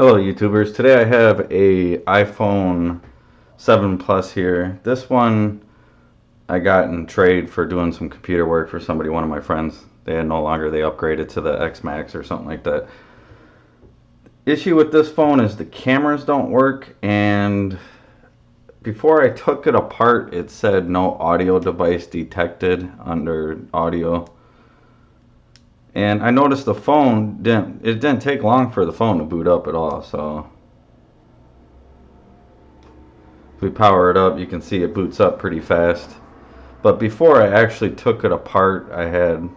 Hello YouTubers. Today I have a iPhone 7 Plus here. This one I got in trade for doing some computer work for somebody, one of my friends. They upgraded to the X Max or something like that. Issue with this phone is the cameras don't work, and before I took it apart it said no audio device detected under audio. And I noticed the phone didn't take long for the phone to boot up at all, so if we power it up, you can see it boots up pretty fast. But before I actually took it apart, I had,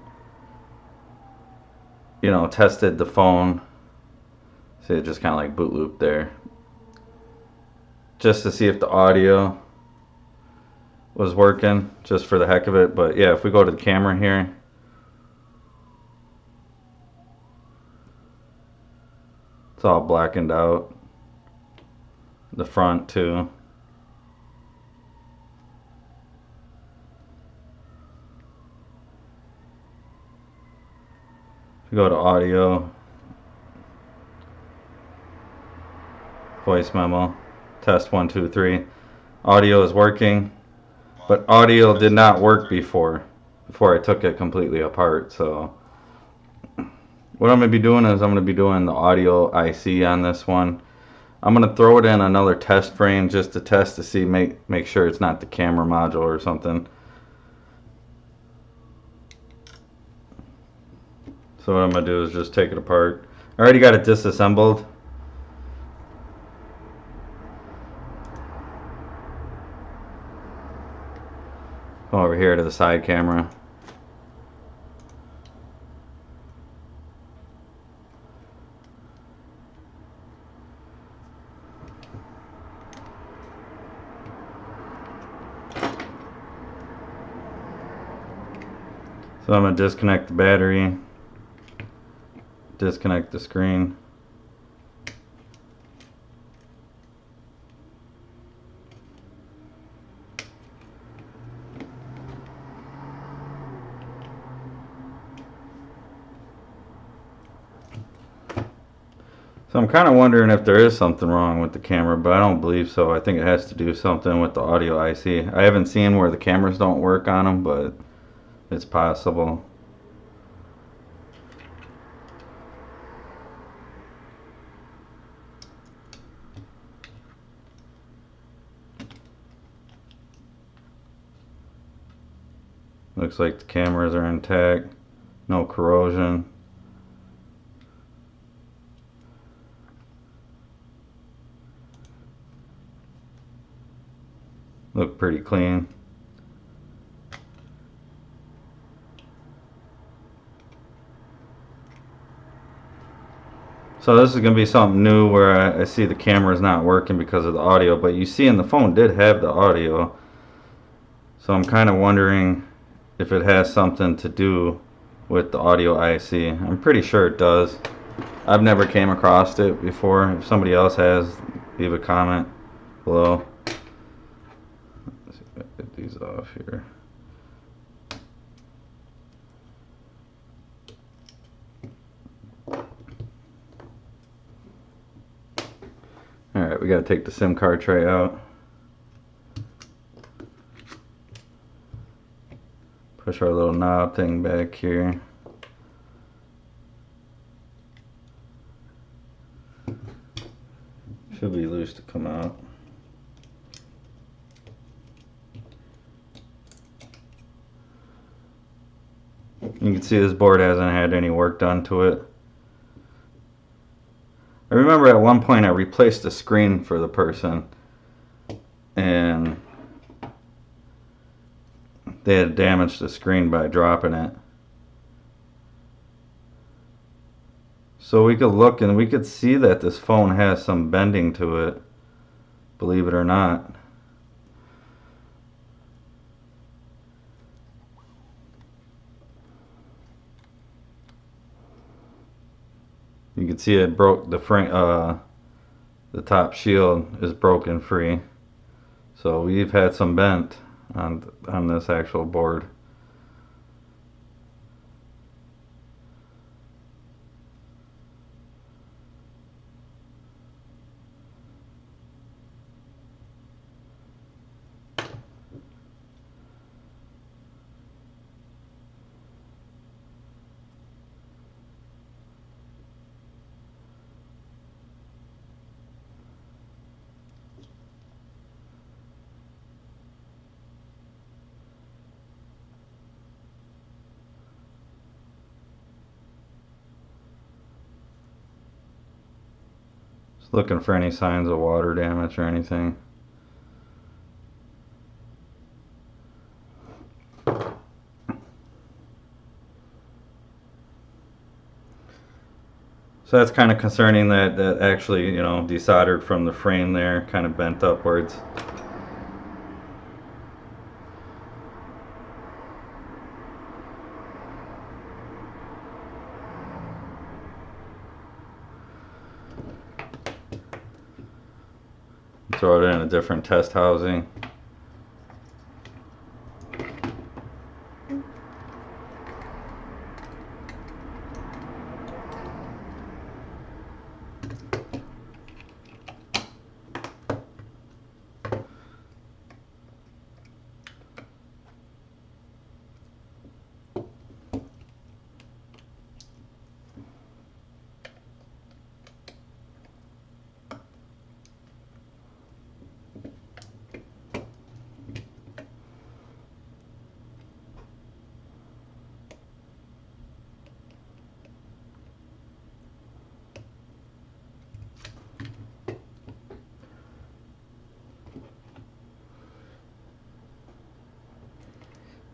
tested the phone. See, it just kind of like boot loop there. Just to see if the audio was working, just for the heck of it. But yeah, if we go to the camera here, it's all blackened out. The front too. If we go to audio, voice memo, test 1 2 3. Audio is working, but audio did not work before I took it completely apart. So what I'm going to be doing is I'm going to be doing the audio IC on this one. I'm going to throw it in another test frame just to test to see, make sure it's not the camera module or something. So what I'm going to do is just take it apart. I already got it disassembled. Go over here to the side camera. So I'm going to disconnect the battery, disconnect the screen. So I'm kind of wondering if there is something wrong with the camera, but I don't believe so. I think it has to do something with the audio IC. I haven't seen where the cameras don't work on them, but it's possible. Looks like the cameras are intact, no corrosion. Look pretty clean. So this is going to be something new where I see the camera is not working because of the audio, but you see in the phone did have the audio. So I'm kind of wondering if it has something to do with the audio IC. I'm pretty sure it does. I've never came across it before. If somebody else has, leave a comment below. Let's see if I get these off here. Alright, we got to take the SIM card tray out. Push our little knob thing back here. Should be loose to come out. You can see this board hasn't had any work done to it. I remember at one point I replaced the screen for the person, and they had damaged the screen by dropping it. So we could look and we could see that this phone has some bending to it, believe it or not. You can see it broke the frame, the top shield is broken free. So we've had some bent on this actual board. Looking for any signs of water damage or anything. So that's kind of concerning that actually, you know, desoldered from the frame there, kind of bent upwards. Throw it in a different test housing.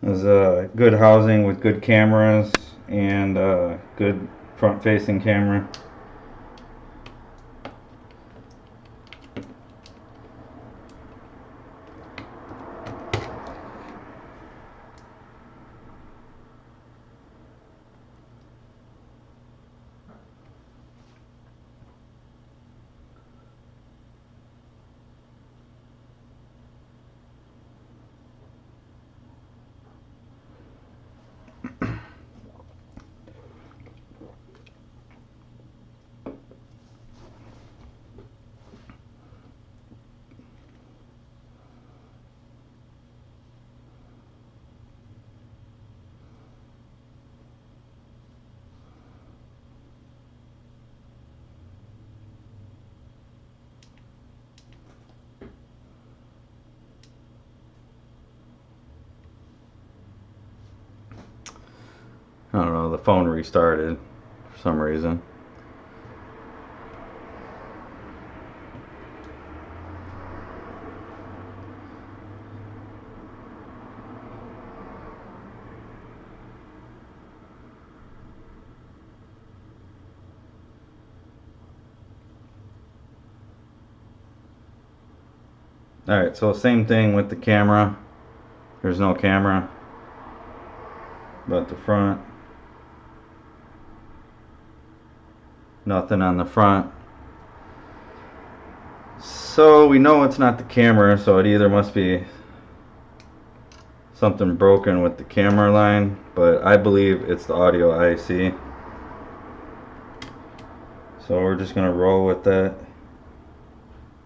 There's a good housing with good cameras and a good front-facing camera. I don't know, the phone restarted for some reason. Alright, so same thing with the camera. There's no camera, but the front, nothing on the front. So we know it's not the camera, so it either must be something broken with the camera line, but I believe it's the audio IC. So we're just gonna roll with that.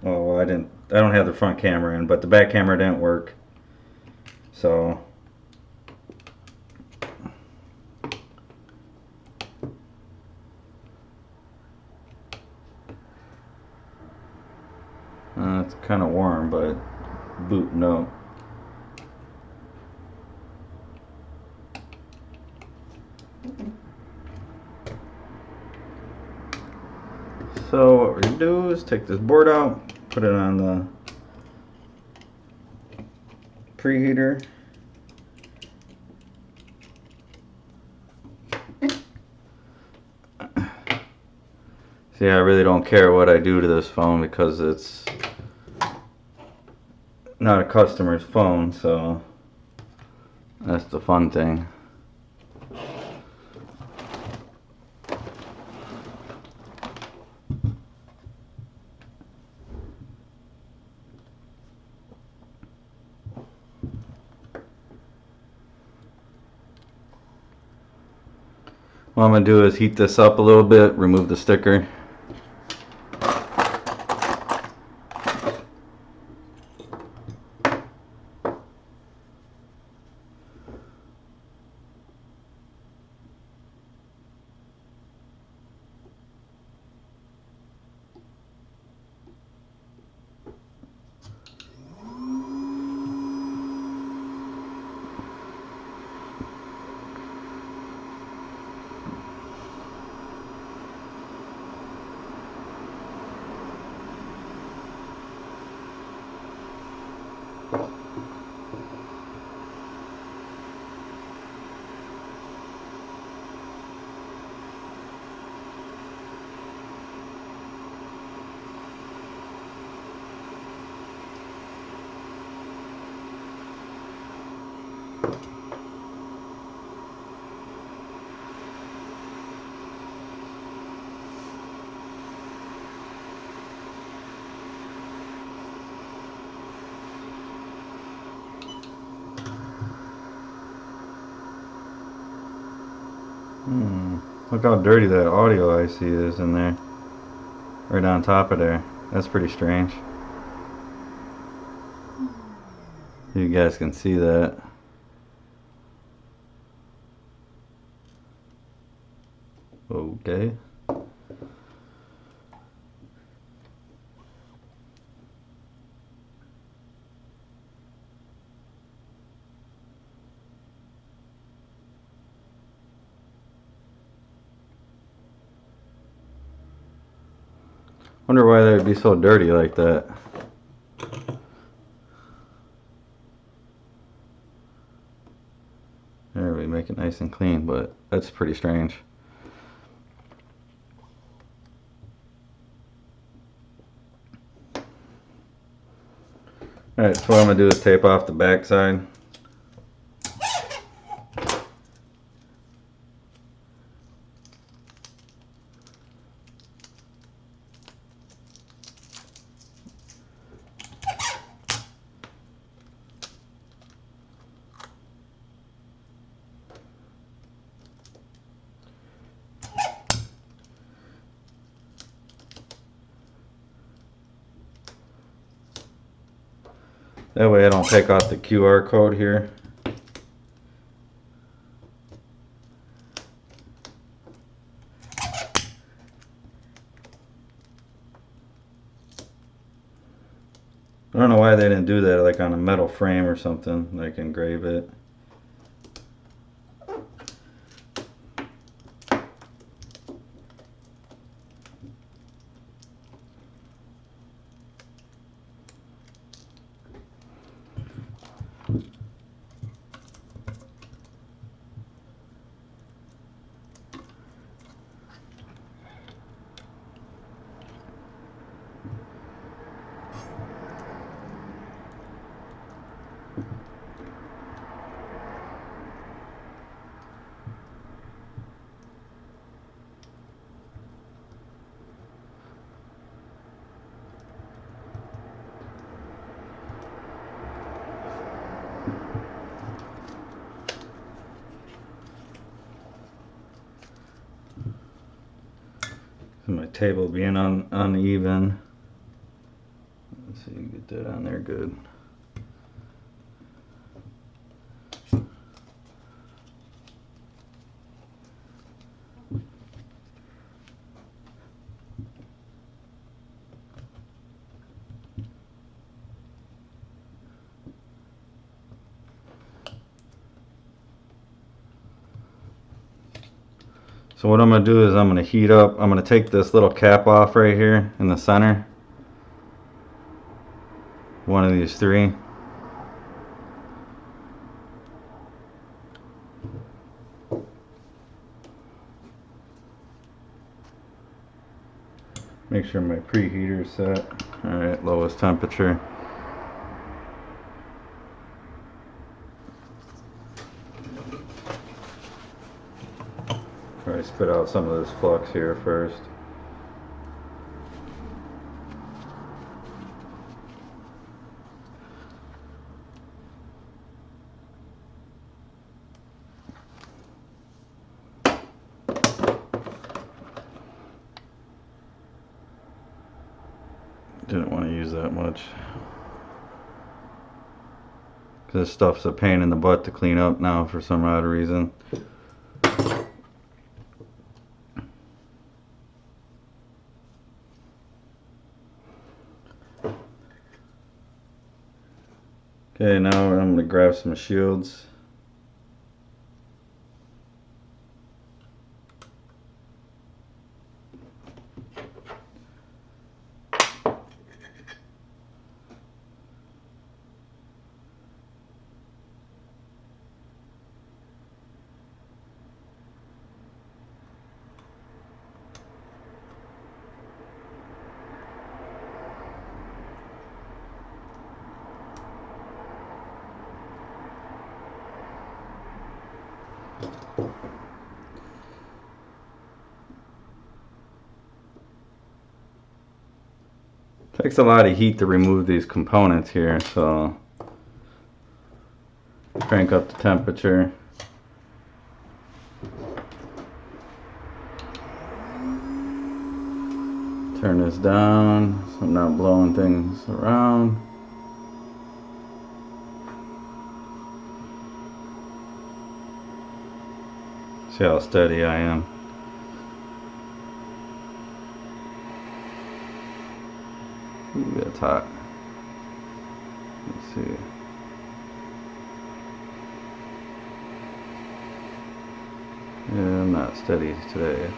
Oh, I don't have the front camera in, but the back camera didn't work. So it's kind of warm, but booting up. So what we're gonna do is take this board out, put it on the preheater. See, I really don't care what I do to this phone because it's not a customer's phone, so that's the fun thing. What I'm going to do is heat this up a little bit, remove the sticker. Look how dirty that audio IC is in there. Right on top of there. That's pretty strange. You guys can see that. Okay. Wonder why they would be so dirty like that. There, we make it nice and clean, but that's pretty strange. Alright, so what I'm going to do is tape off the back side. That way I don't take off the QR code here. I don't know why they didn't do that like on a metal frame or something, like engrave it. My table being uneven. Let's see, get that on there good. So what I'm going to do is I'm going to heat up, I'm going to take this little cap off right here in the center. One of these three. Make sure my preheater is set. Alright, lowest temperature. Probably spit out some of this flux here first. Didn't want to use that much. Because this stuff's a pain in the butt to clean up now for some odd reason. Okay, now I'm going to grab some shields. Takes a lot of heat to remove these components here, so crank up the temperature. Turn this down so I'm not blowing things around. See how steady I am. Ooh, that's hot. Let's see. Yeah, I'm not steady today.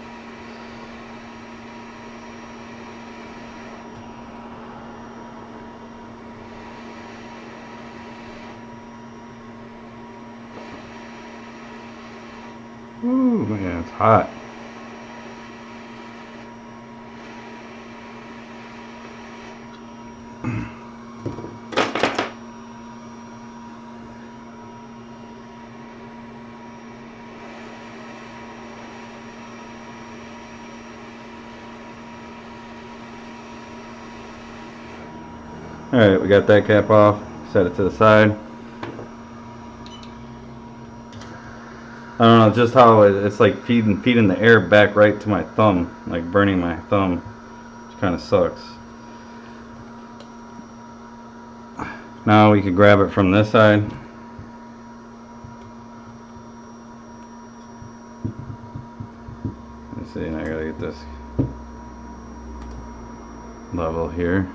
Ooh, man, it's hot. Alright, we got that cap off. Set it to the side. I don't know, just how it's like feeding the air back right to my thumb, like burning my thumb, which kind of sucks. Now we could grab it from this side. Let's see, and I gotta get this level here.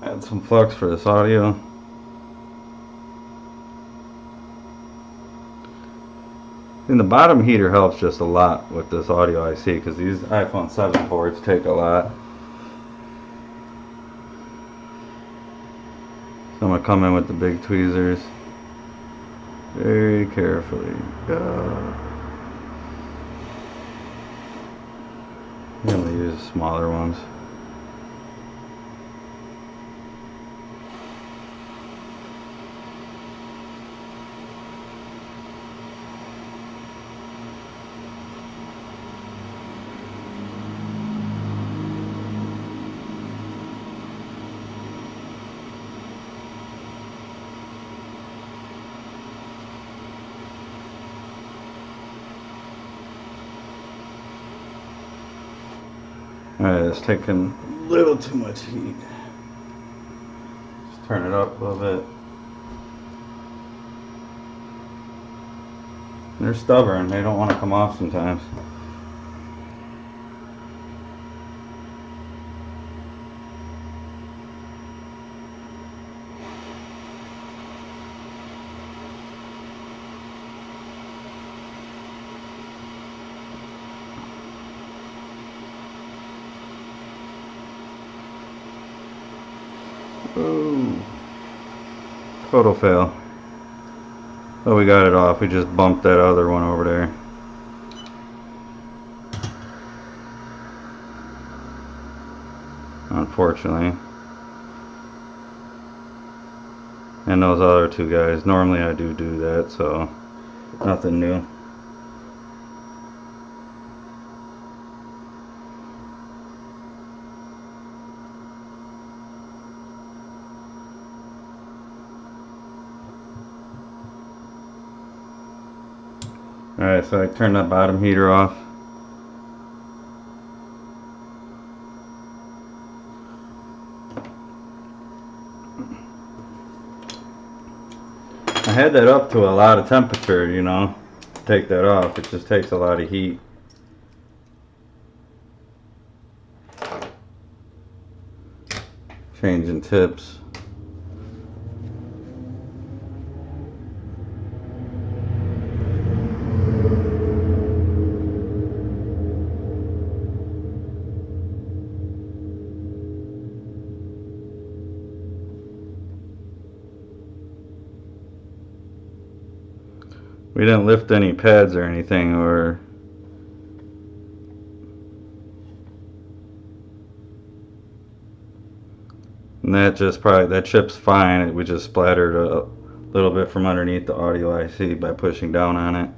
Add some flux for this audio. And the bottom heater helps just a lot with this audio IC because these iPhone 7 boards take a lot. So I'm going to come in with the big tweezers very carefully. Go. I'm going to use smaller ones. Alright, it's taking a little too much heat. Just turn it up a little bit. They're stubborn, they don't want to come off sometimes. Ooh. Total fail. Oh, we got it off. We just bumped that other one over there. Unfortunately. And those other two guys. Normally I do that, so nothing new. Alright, so I turned that bottom heater off. I had that up to a lot of temperature, you know, to take that off. It just takes a lot of heat. Changing tips. We didn't lift any pads or anything, or and that chip's fine. We just splattered a little bit from underneath the audio IC by pushing down on it.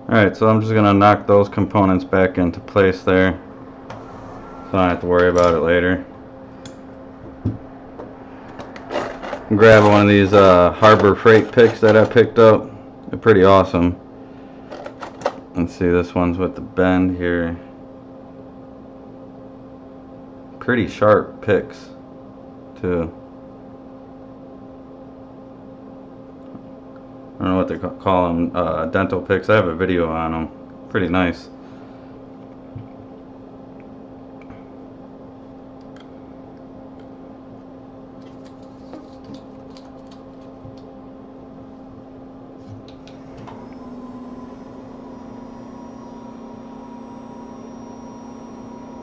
Alright, so I'm just going to knock those components back into place there, so I don't have to worry about it later. Grab one of these Harbor Freight picks that I picked up. They're pretty awesome. Let's see, this one's with the bend here. Pretty sharp picks, too. I don't know what they call them, dental picks. I have a video on them. Pretty nice.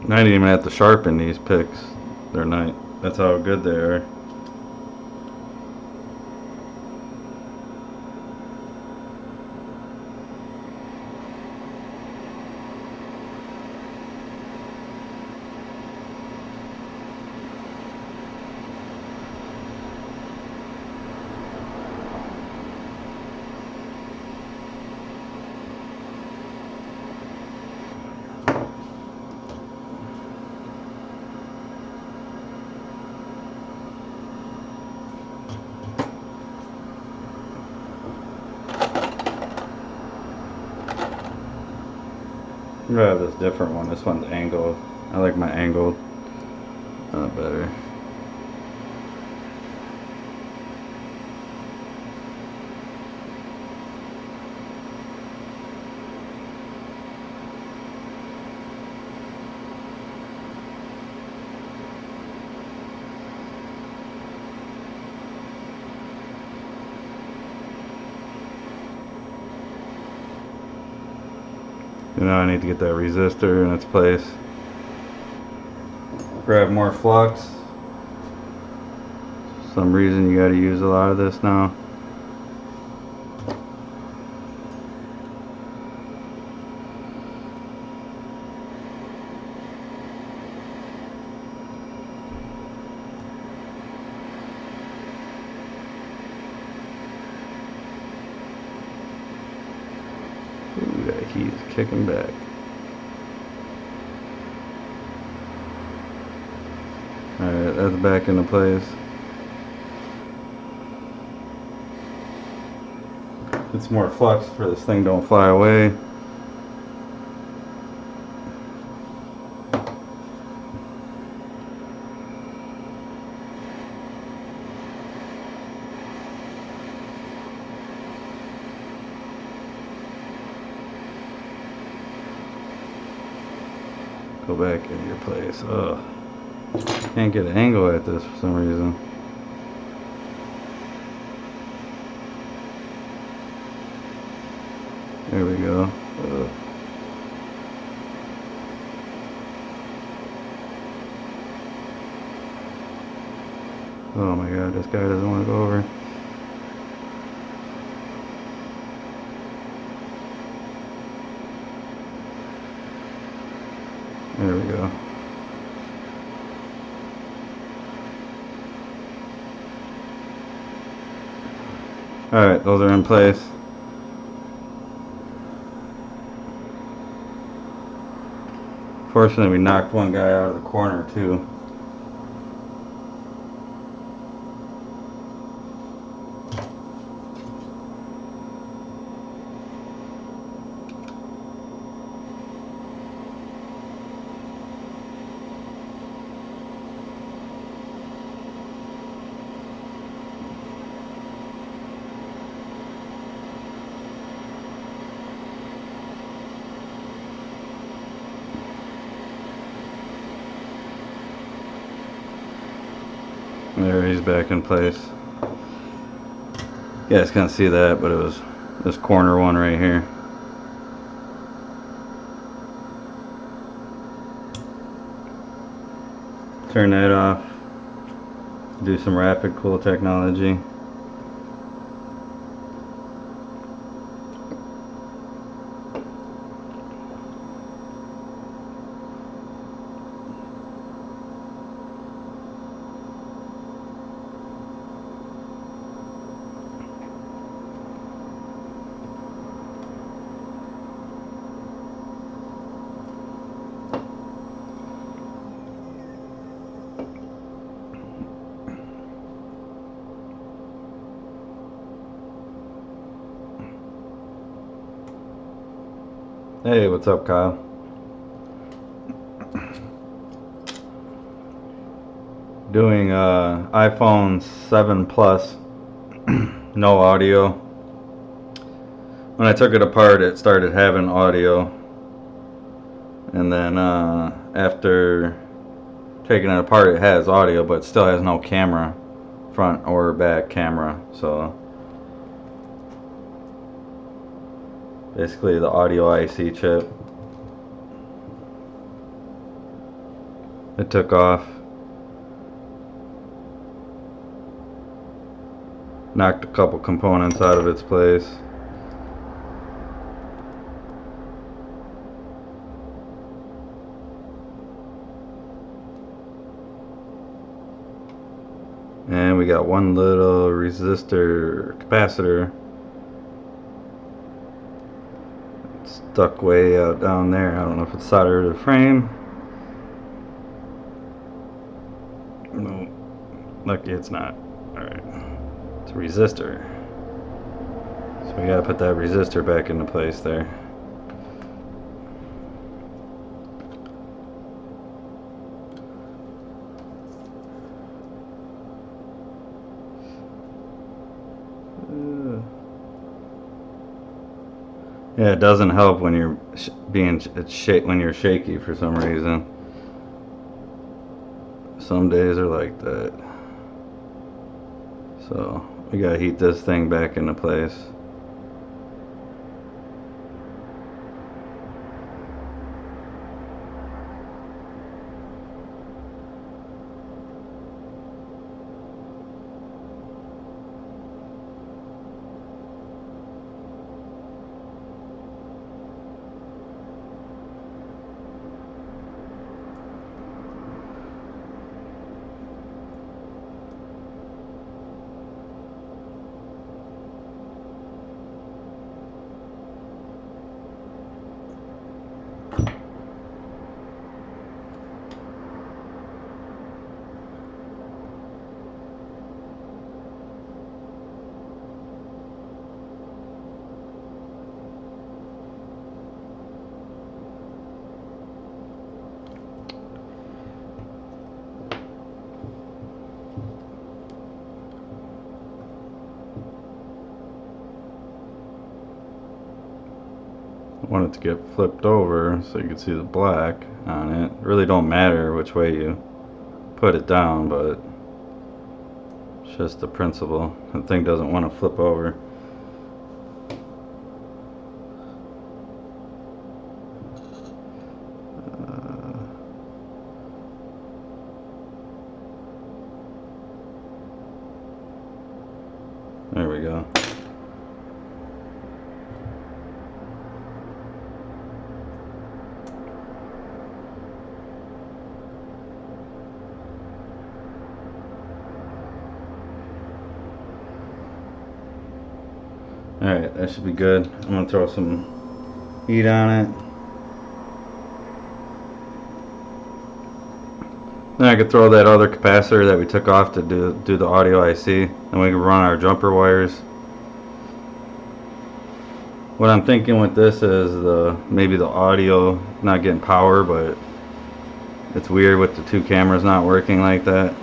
I didn't even have to sharpen these picks. They're nice. That's how good they are. I'm gonna have this different one. This one's angled. I like my angled better. You know, I need to get that resistor in its place. Grab more flux. For some reason you gotta use a lot of this now. Ooh, that heat's kicking back. Alright, that's back into place. It's more flux for this thing don't fly away. Go back in your place. Ugh. Can't get an angle at this for some reason. go. Ugh. Oh my god, this guy doesn't want to go over. There we go. Alright, those are in place. Fortunately, we knocked one guy out of the corner too. There, he's back in place. You guys can't see that, but it was this corner one right here. Turn that off. Do some rapid cool technology. Hey, what's up, Kyle? Doing iPhone 7 Plus, no audio. When I took it apart, it started having audio, and then after taking it apart, it has audio, but it still has no camera, front or back camera. So basically, the audio IC chip, it took off. Knocked a couple components out of its place. And we got one little resistor capacitor stuck way out down there. I don't know if it's soldered to the frame. No, lucky it's not. Alright. It's a resistor. So we gotta put that resistor back into place there. Yeah, it doesn't help when you're when you're shaky for some reason. Some days are like that. So we gotta heat this thing back into place. Want it to get flipped over so you can see the black on it. Really don't matter which way you put it down, but it's just the principle. The thing doesn't want to flip over. There we go. Alright, that should be good. I'm going to throw some heat on it. Then I could throw that other capacitor that we took off to do the audio IC. Then we can run our jumper wires. What I'm thinking with this is maybe the audio not getting power, but it's weird with the two cameras not working like that.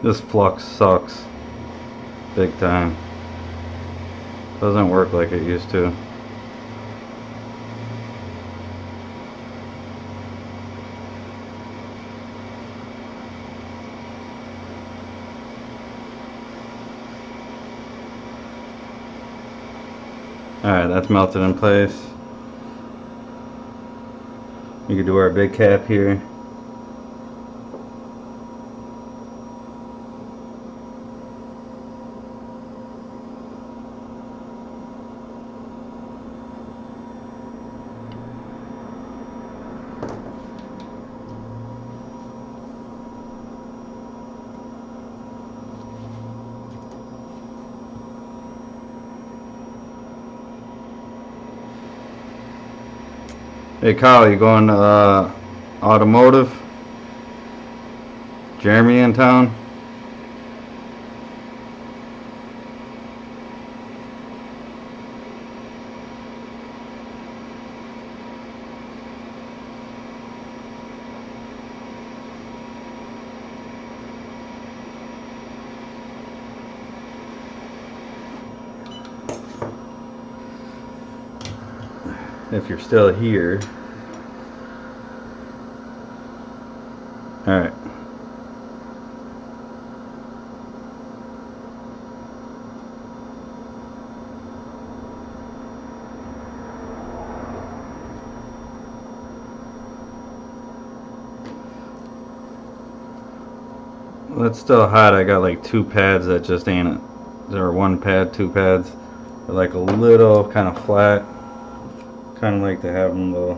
This flux sucks big time. Doesn't work like it used to. Alright, that's melted in place. We can do our big cap here. Hey Kyle, you going to automotive? Jeremy in town? If you're still here. Alright. Well, it's still hot. I got like two pads that just ain't it. There are one pad, two pads. They're like a little kind of flat. Kind of like to have them a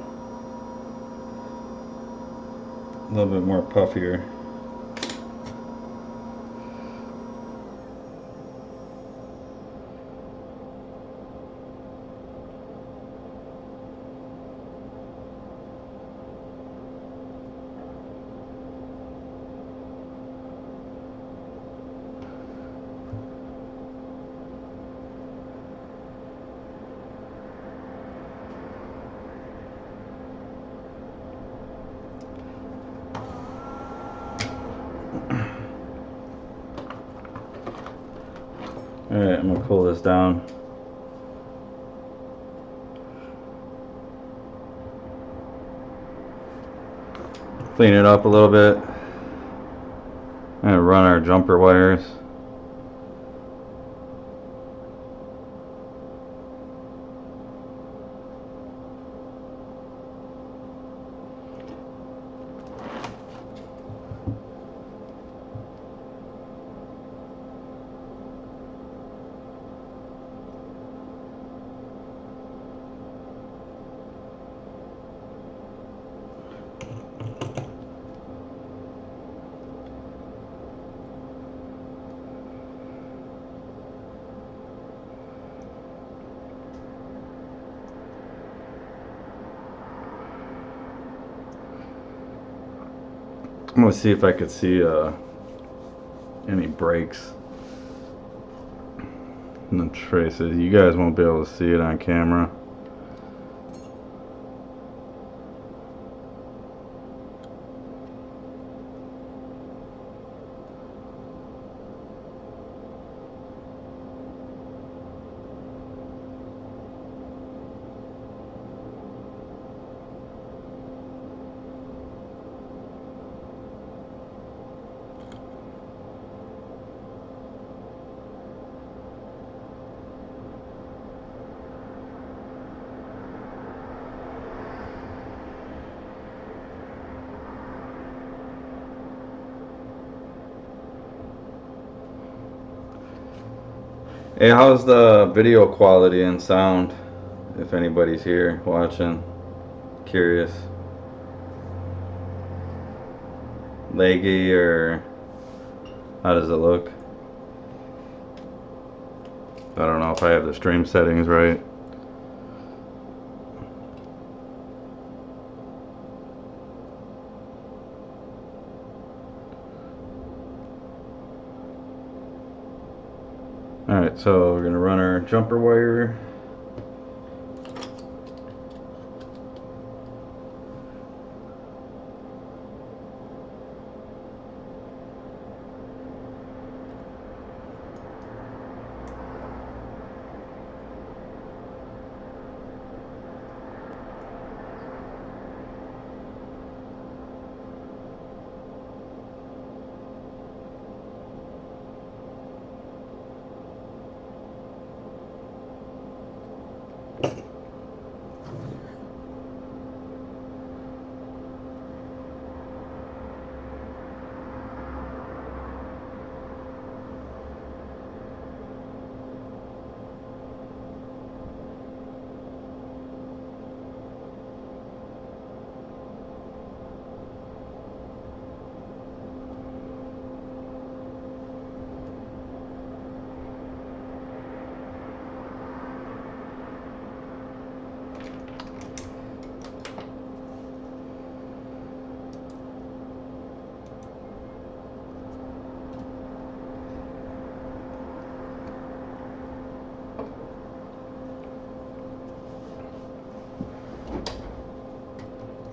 little bit more puffier. Alright, I'm going to cool this down. Clean it up a little bit. I'm going to run our jumper wires. I'm gonna see if I could see any breaks in the traces. You guys won't be able to see it on camera. Hey, how's the video quality and sound? If anybody's here watching, curious. Laggy, or how does it look? I don't know if I have the stream settings right. Alright, so we're gonna run our jumper wire.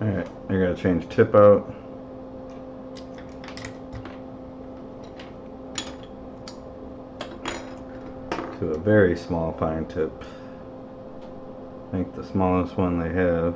Alright, I gotta change tip out. To a very small fine tip. I think the smallest one they have.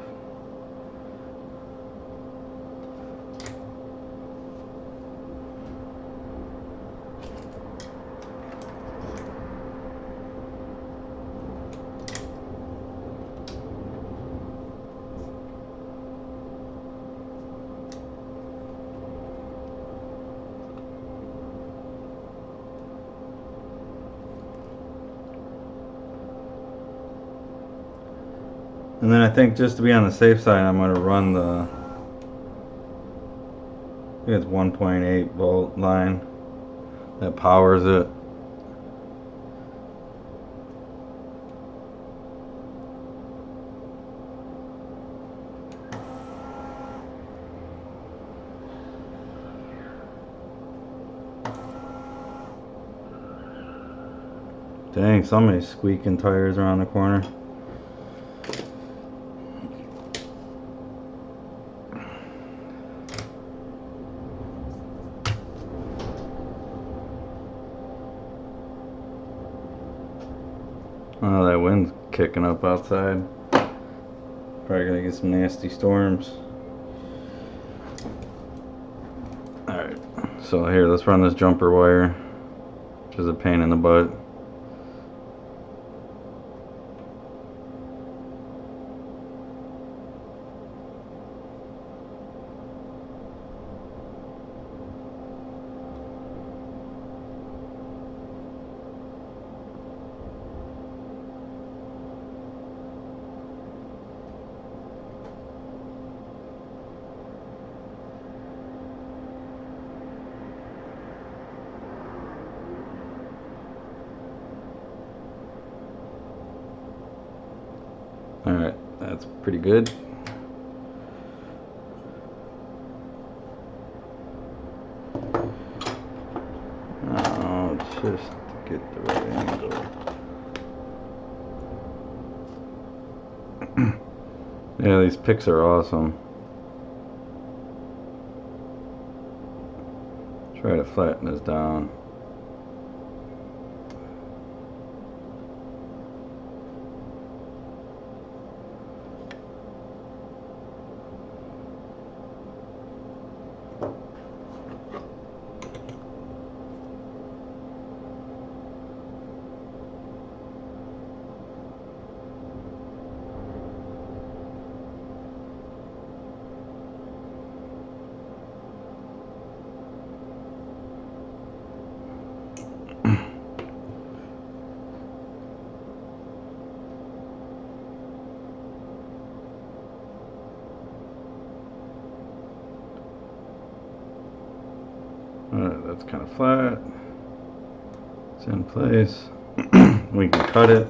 And then I think just to be on the safe side, I'm going to run the, I think it's 1.8 volt line that powers it. Dang, somebody's squeaking tires around the corner. Oh, that wind's kicking up outside. Probably gonna get some nasty storms. Alright, so here, let's run this jumper wire, which is a pain in the butt. Alright, that's pretty good. just to get the right angle. Yeah, these picks are awesome. Try to flatten this down. That's kind of flat. It's in place. We can cut it.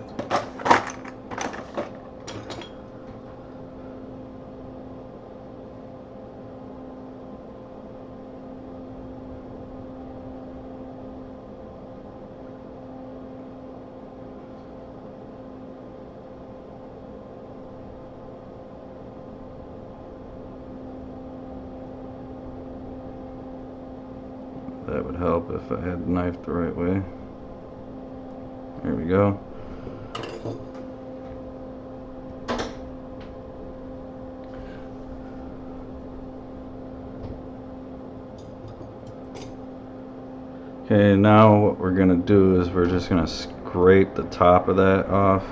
That would help if I had the knife the right way. There we go. Okay, now what we're gonna do is we're just gonna scrape the top of that off.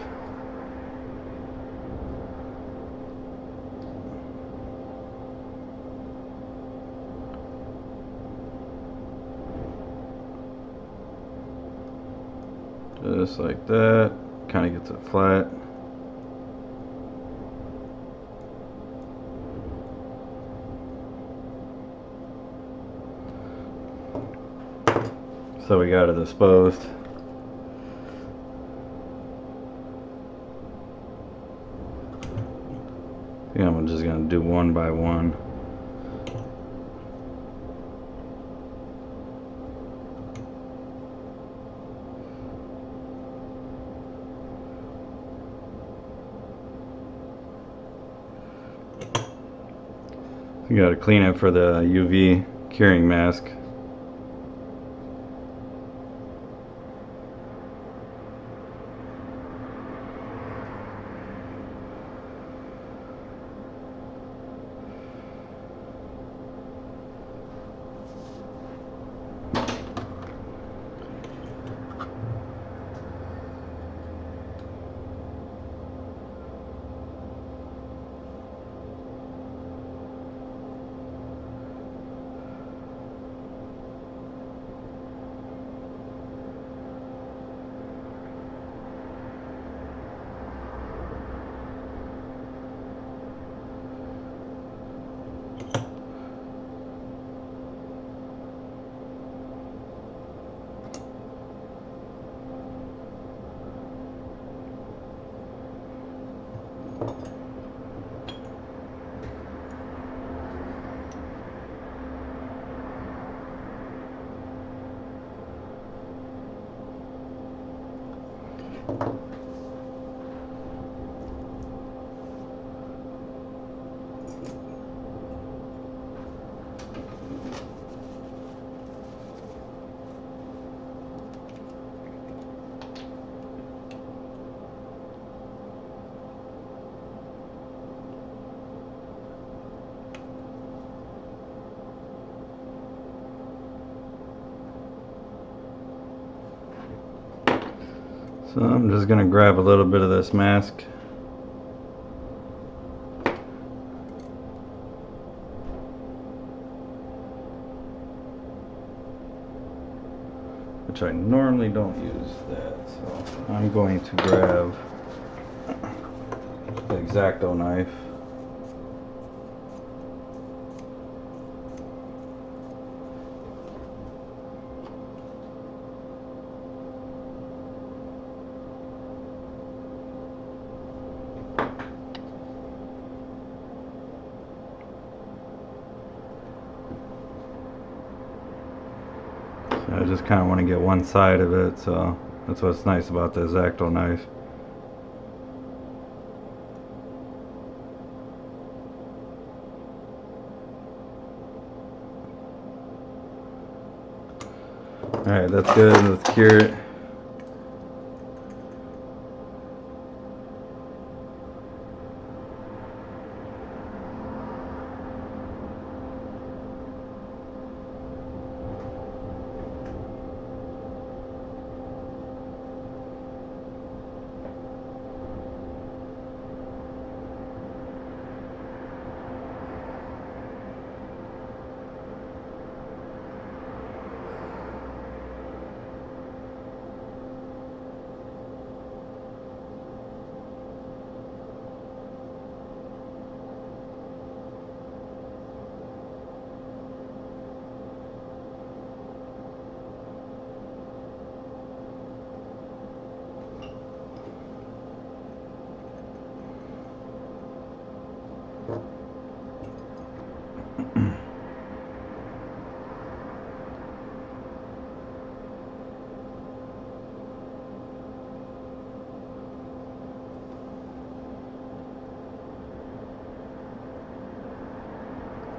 Just like that, kind of gets it flat. So we got it disposed. I think I'm just gonna do one by one. You gotta clean it for the UV curing mask. So I'm just gonna grab a little bit of this mask. Which I normally don't use that, so I'm going to grab the X-Acto knife. I I just kind of want to get one side of it, so that's what's nice about the X-Acto knife. Alright, that's good. Let's cure it.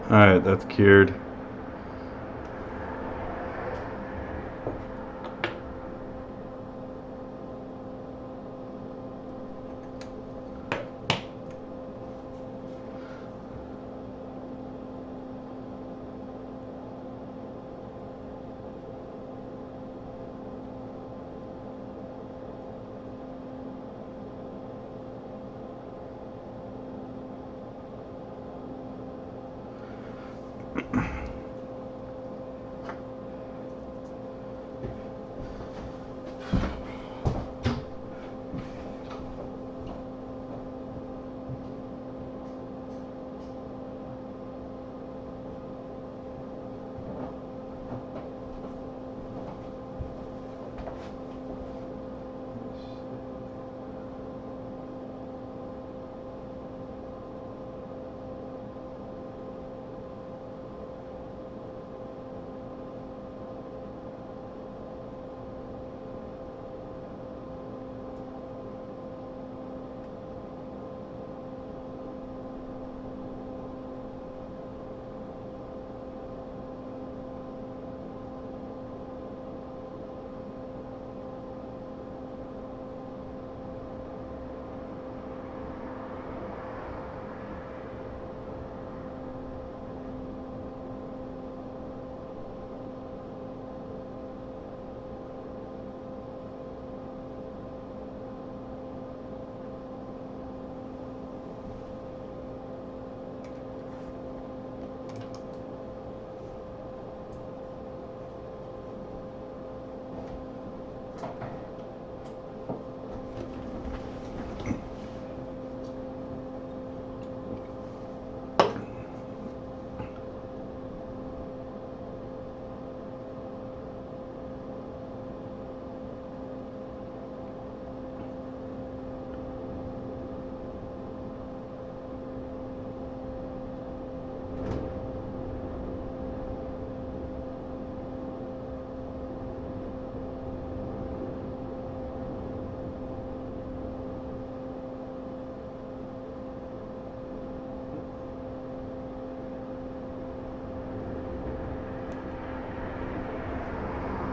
Alright, that's cured.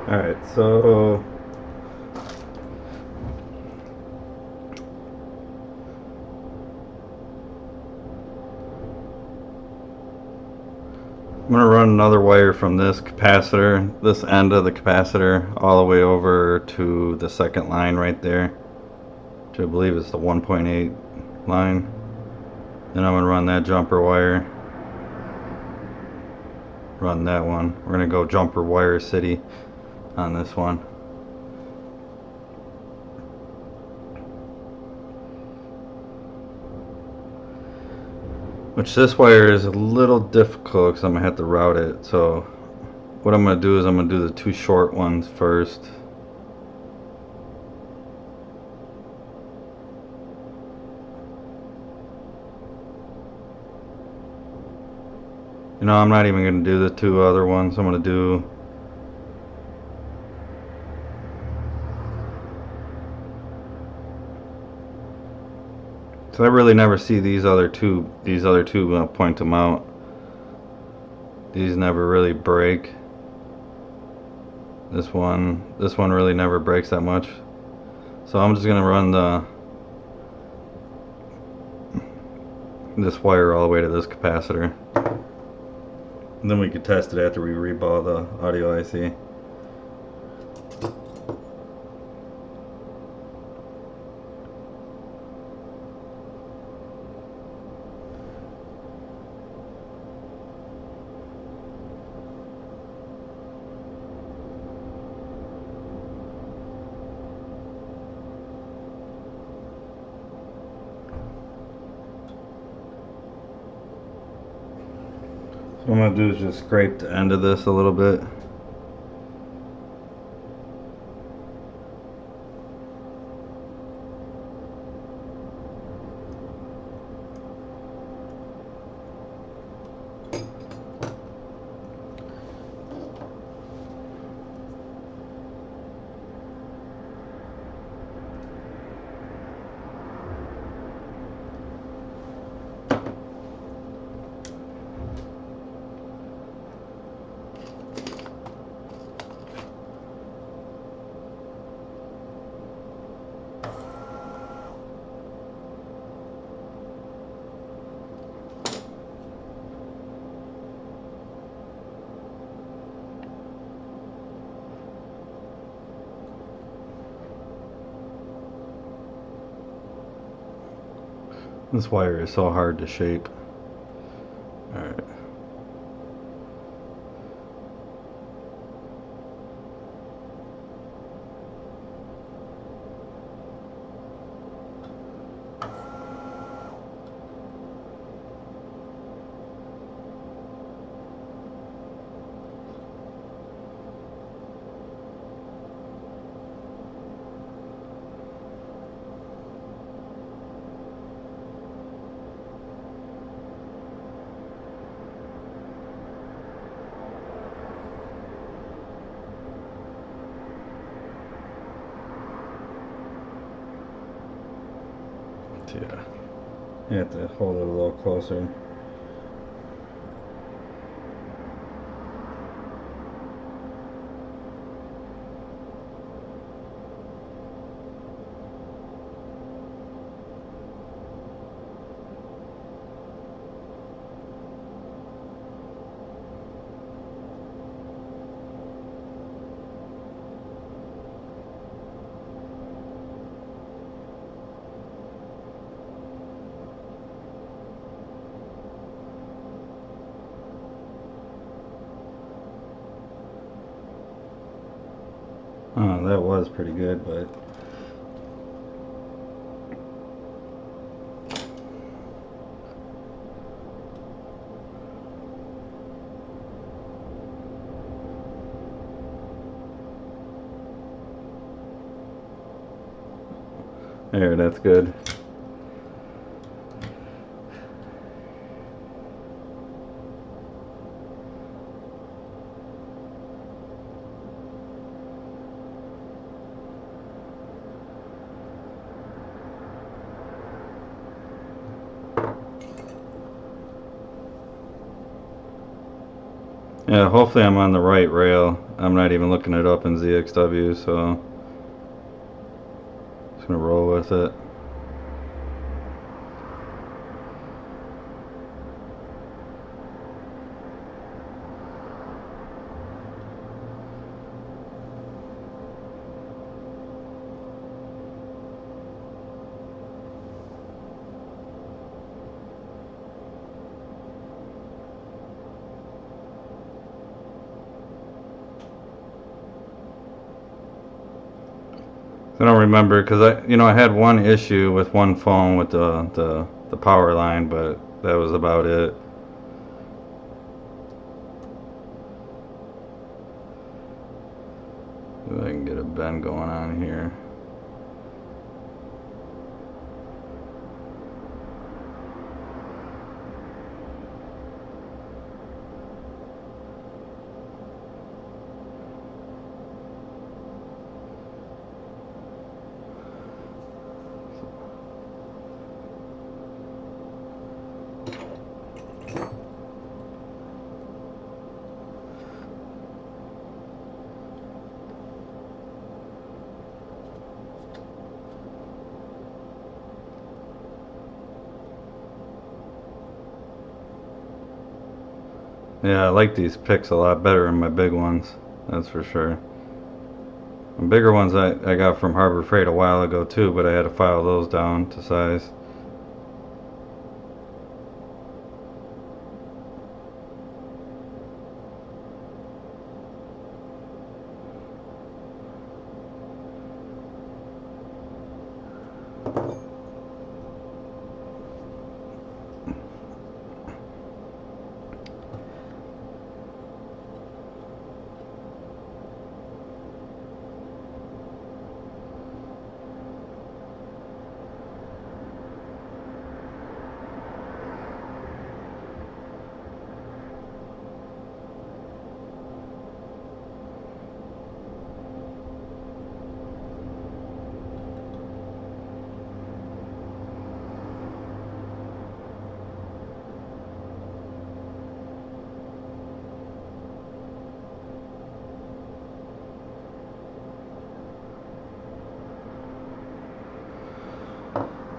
Alright, so I'm going to run another wire from this capacitor, this end of the capacitor, all the way over to the second line right there, which I believe is the 1.8 line. Then I'm going to run that jumper wire, run that one. We're going to go jumper wire city on this one. Which this wire is a little difficult because I'm going to have to route it. So what I'm going to do is I'm going to do the two short ones first. You know, I'm not even going to do the two other ones. I'm going to do So I really never see these other two point them out. These never really break. This one really never breaks that much. So I'm just gonna run this wire all the way to this capacitor. And then we could test it after we reball the audio IC. So what I'm going to do is just scrape the end of this a little bit. This wire is so hard to shape. Alright. Yeah, you have to hold it a little closer. Oh, that was pretty good, but there, that's good. Yeah, hopefully I'm on the right rail. I'm not even looking it up in ZXW, so just gonna roll with it. I don't remember because I had one issue with one phone with the power line, but that was about it. See if I can get a bend going on here. Yeah, I like these picks a lot better than my big ones. That's for sure. The bigger ones I got from Harbor Freight a while ago too, but I had to file those down to size.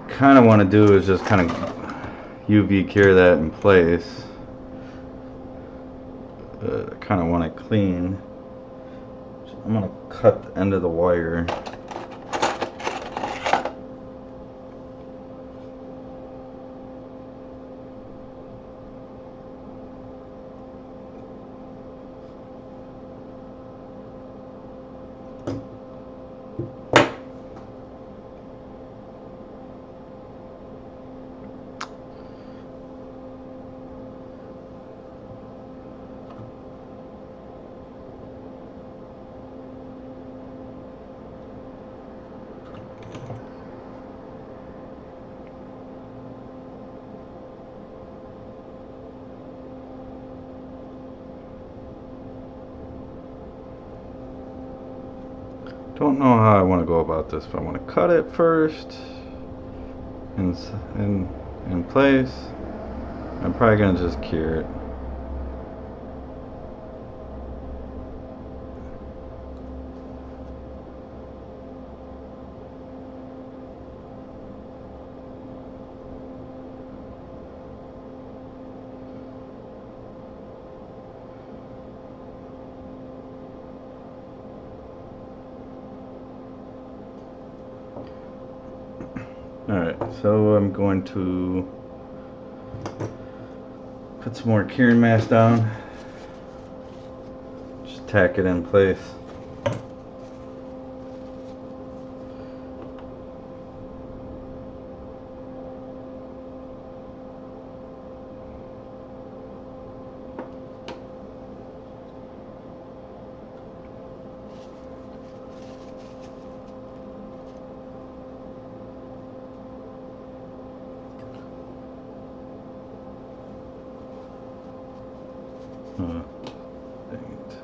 Kind of want to do is just kind of UV cure that in place. I kind of want it clean. I'm going to cut the end of the wire. Don't know how I want to go about this, but I want to cut it first in place. I'm probably going to just cure it. Alright, so I'm going to put some more curing mask down. Just tack it in place. Dang it.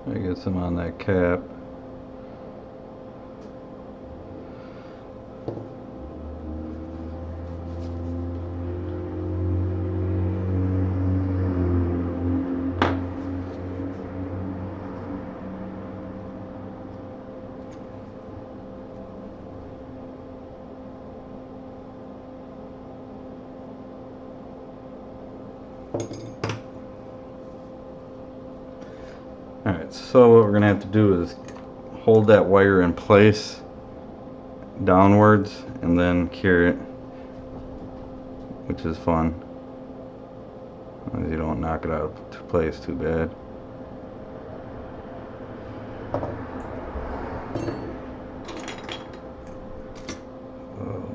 I get some on that cap. Alright, so what we're going to have to do is hold that wire in place downwards and then cure it, which is fun. You don't knock it out of place too bad. Oh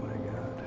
my god.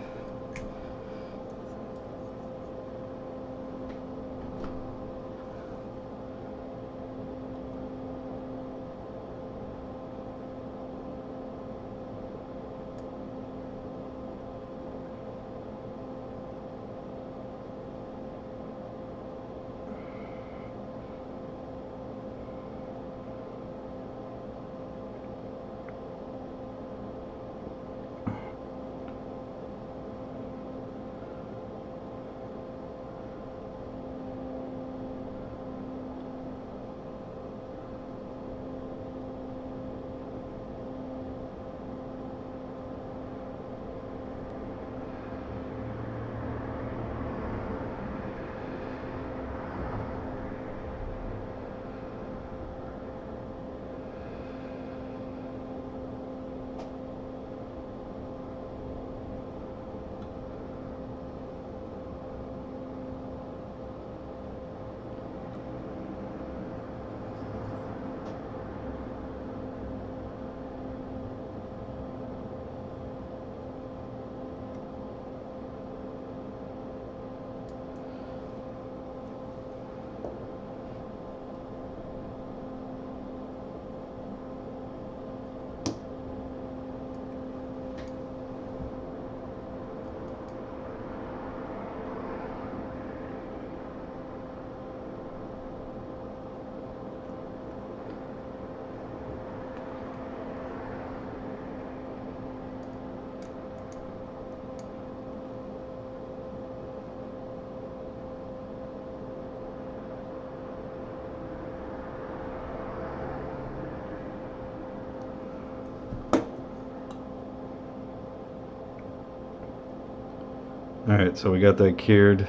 Alright, so we got that cured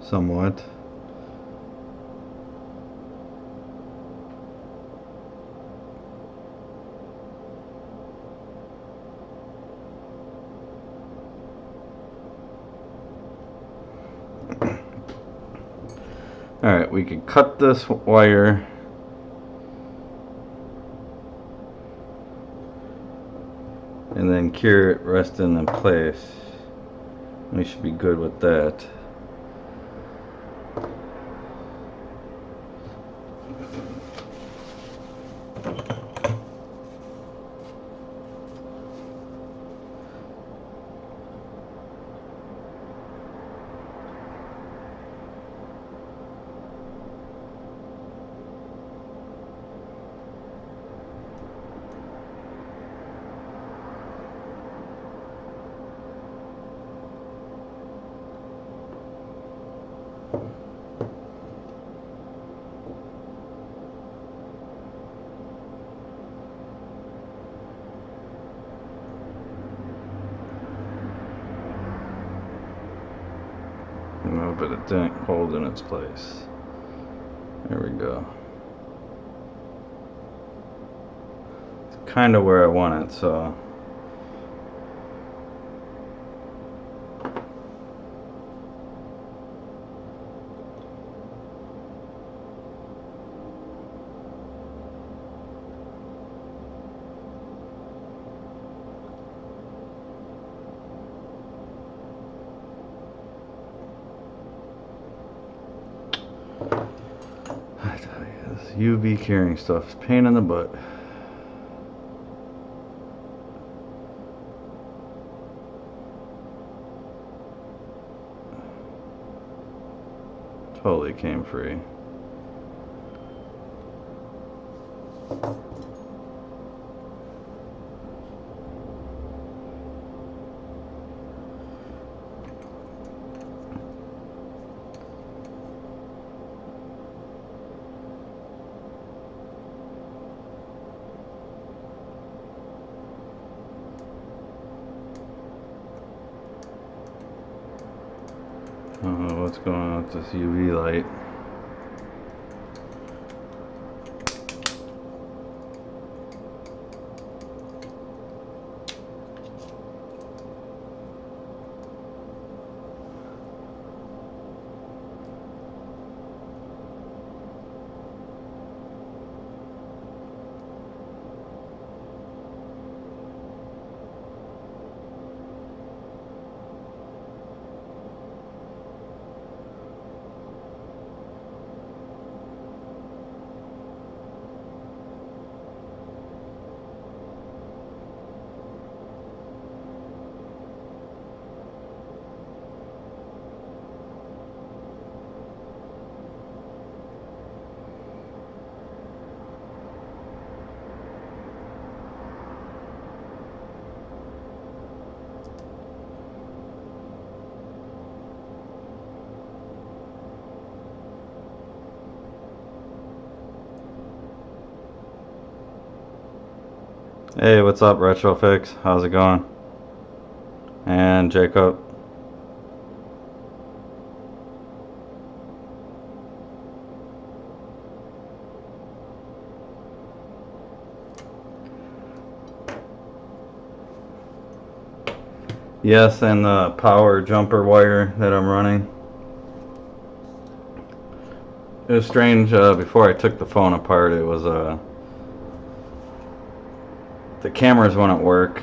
somewhat. Alright, we can cut this wire and then cure it resting in place. We should be good with that. No, but it didn't hold in its place. There we go. It's kind of where I want it, so. I tell you, this UV curing stuff is a pain in the butt. Totally came free. I don't know what's going on with this UV light. Hey, what's up, Retrofix? How's it going? And Jacob. Yes, and the power jumper wire that I'm running. It was strange, before I took the phone apart, it was, the cameras wouldn't work,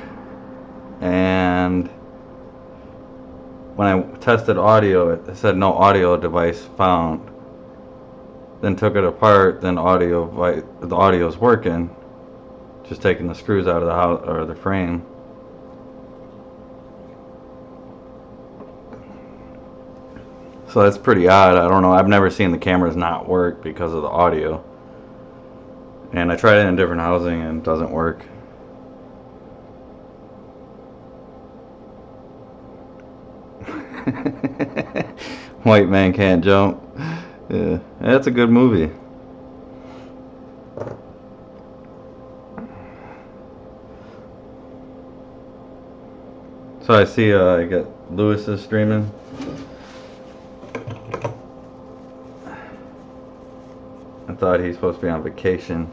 and when I tested audio, it said no audio device found. Then took it apart, then the audio's working, just taking the screws out of the house, or the frame. So that's pretty odd. I don't know. I've never seen the cameras not work because of the audio. And I tried it in different housing and it doesn't work. White Man Can't Jump. Yeah, that's a good movie. So I see I got Lewis is streaming. I thought he's supposed to be on vacation.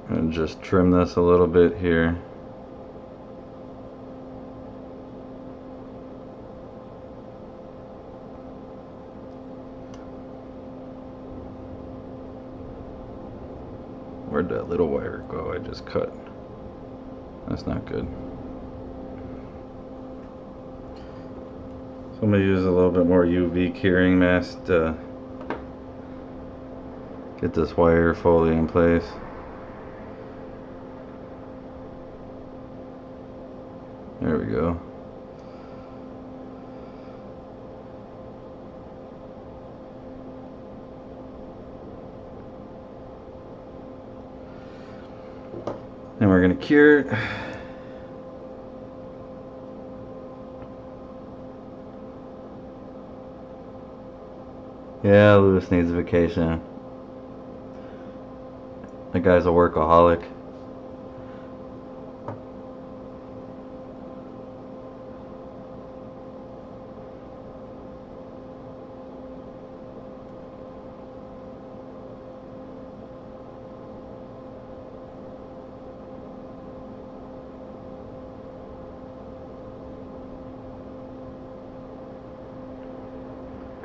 And just trim this a little bit here. Where'd that little wire go? I just cut. That's not good. So I'm going to use a little bit more UV curing mask to get this wire fully in place. There we go. And we're going to cure it. Yeah, Lewis needs a vacation. That guy's a workaholic.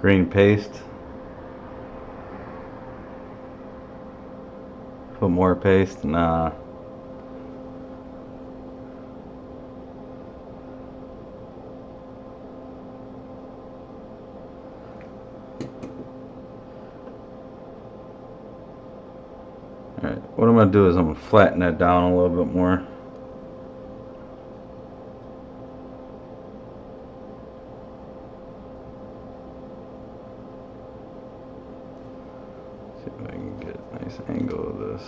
Green paste. Put more paste? Nah. Alright, what I'm going to do is I'm going to flatten that down a little bit more. See if I can get a nice angle of this.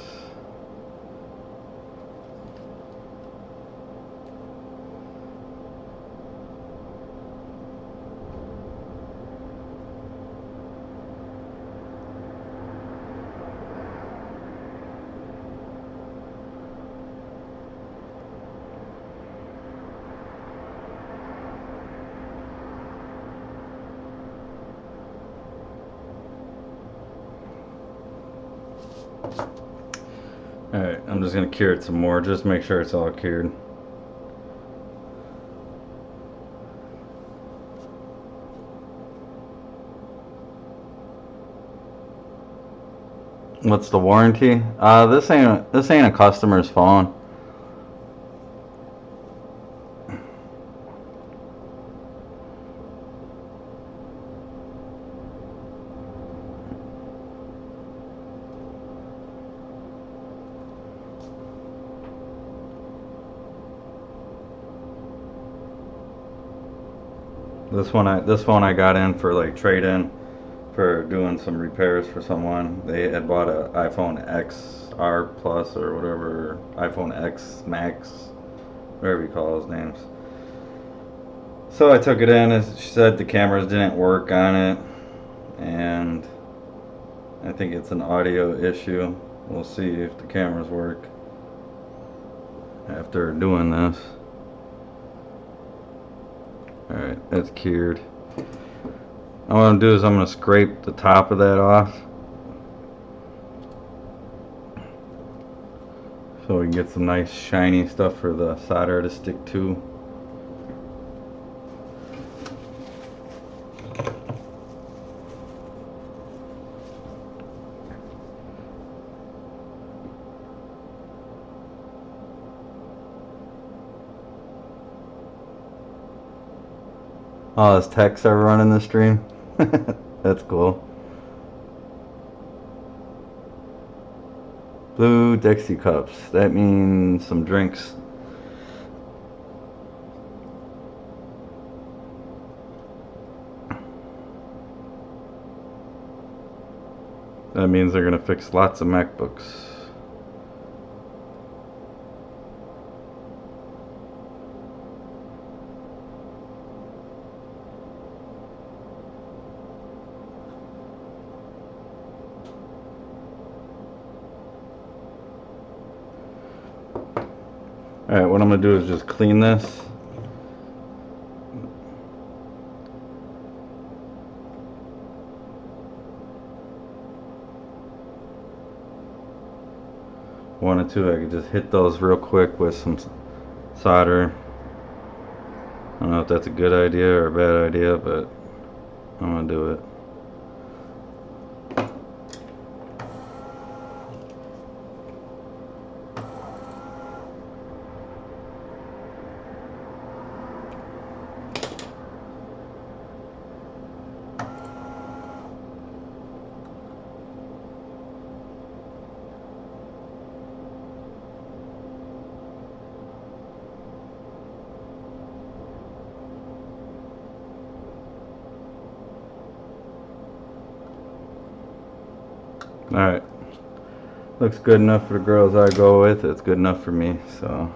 Alright, I'm just going to cure it some more, just make sure it's all cured. What's the warranty? This ain't a customer's phone. This phone I got in for like trade-in for doing some repairs for someone. They had bought an iPhone XR Plus or whatever, iPhone X Max, whatever you call those names. So I took it in, and she said the cameras didn't work on it, and I think it's an audio issue. We'll see if the cameras work after doing this. Alright, that's cured. All I'm going to do is I'm going to scrape the top of that off so we can get some nice shiny stuff for the solder to stick to. Oh, is Tex ever running the stream? That's cool. Blue Dixie cups. That means some drinks. That means they're gonna fix lots of MacBooks. Alright, what I'm going to do is just clean this. Wanted to, I could just hit those real quick with some solder. I don't know if that's a good idea or a bad idea, but I'm going to do it. Alright, looks good enough for the girls I go with. It's good enough for me, so.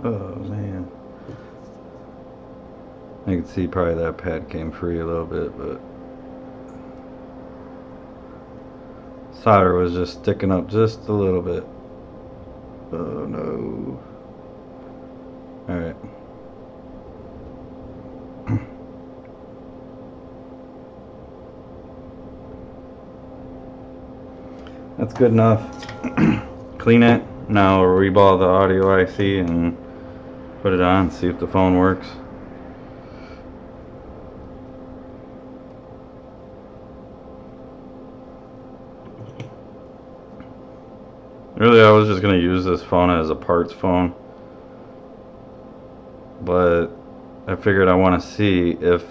Oh man, I can see probably that pad came free a little bit, but solder was just sticking up just a little bit. Oh no. Alright. That's good enough. Clean it. Now reball the audio IC and put it on, see if the phone works. Really, I was just going to use this phone as a parts phone, but I figured I want to see if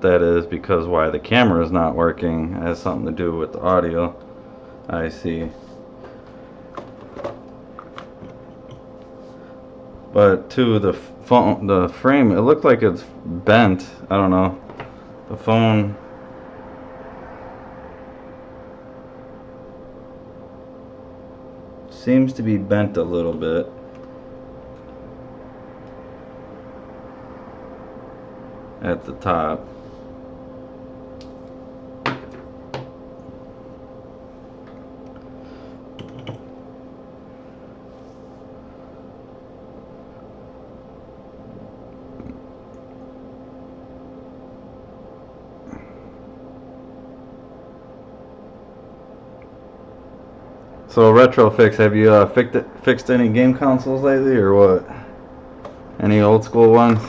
that is because why the camera is not working. It has something to do with the audio IC. But to the phone, the frame, it looked like it's bent. I don't know. The phone seems to be bent a little bit. At the top. So Retrofix, have you fixed any game consoles lately, or what? Any old school ones?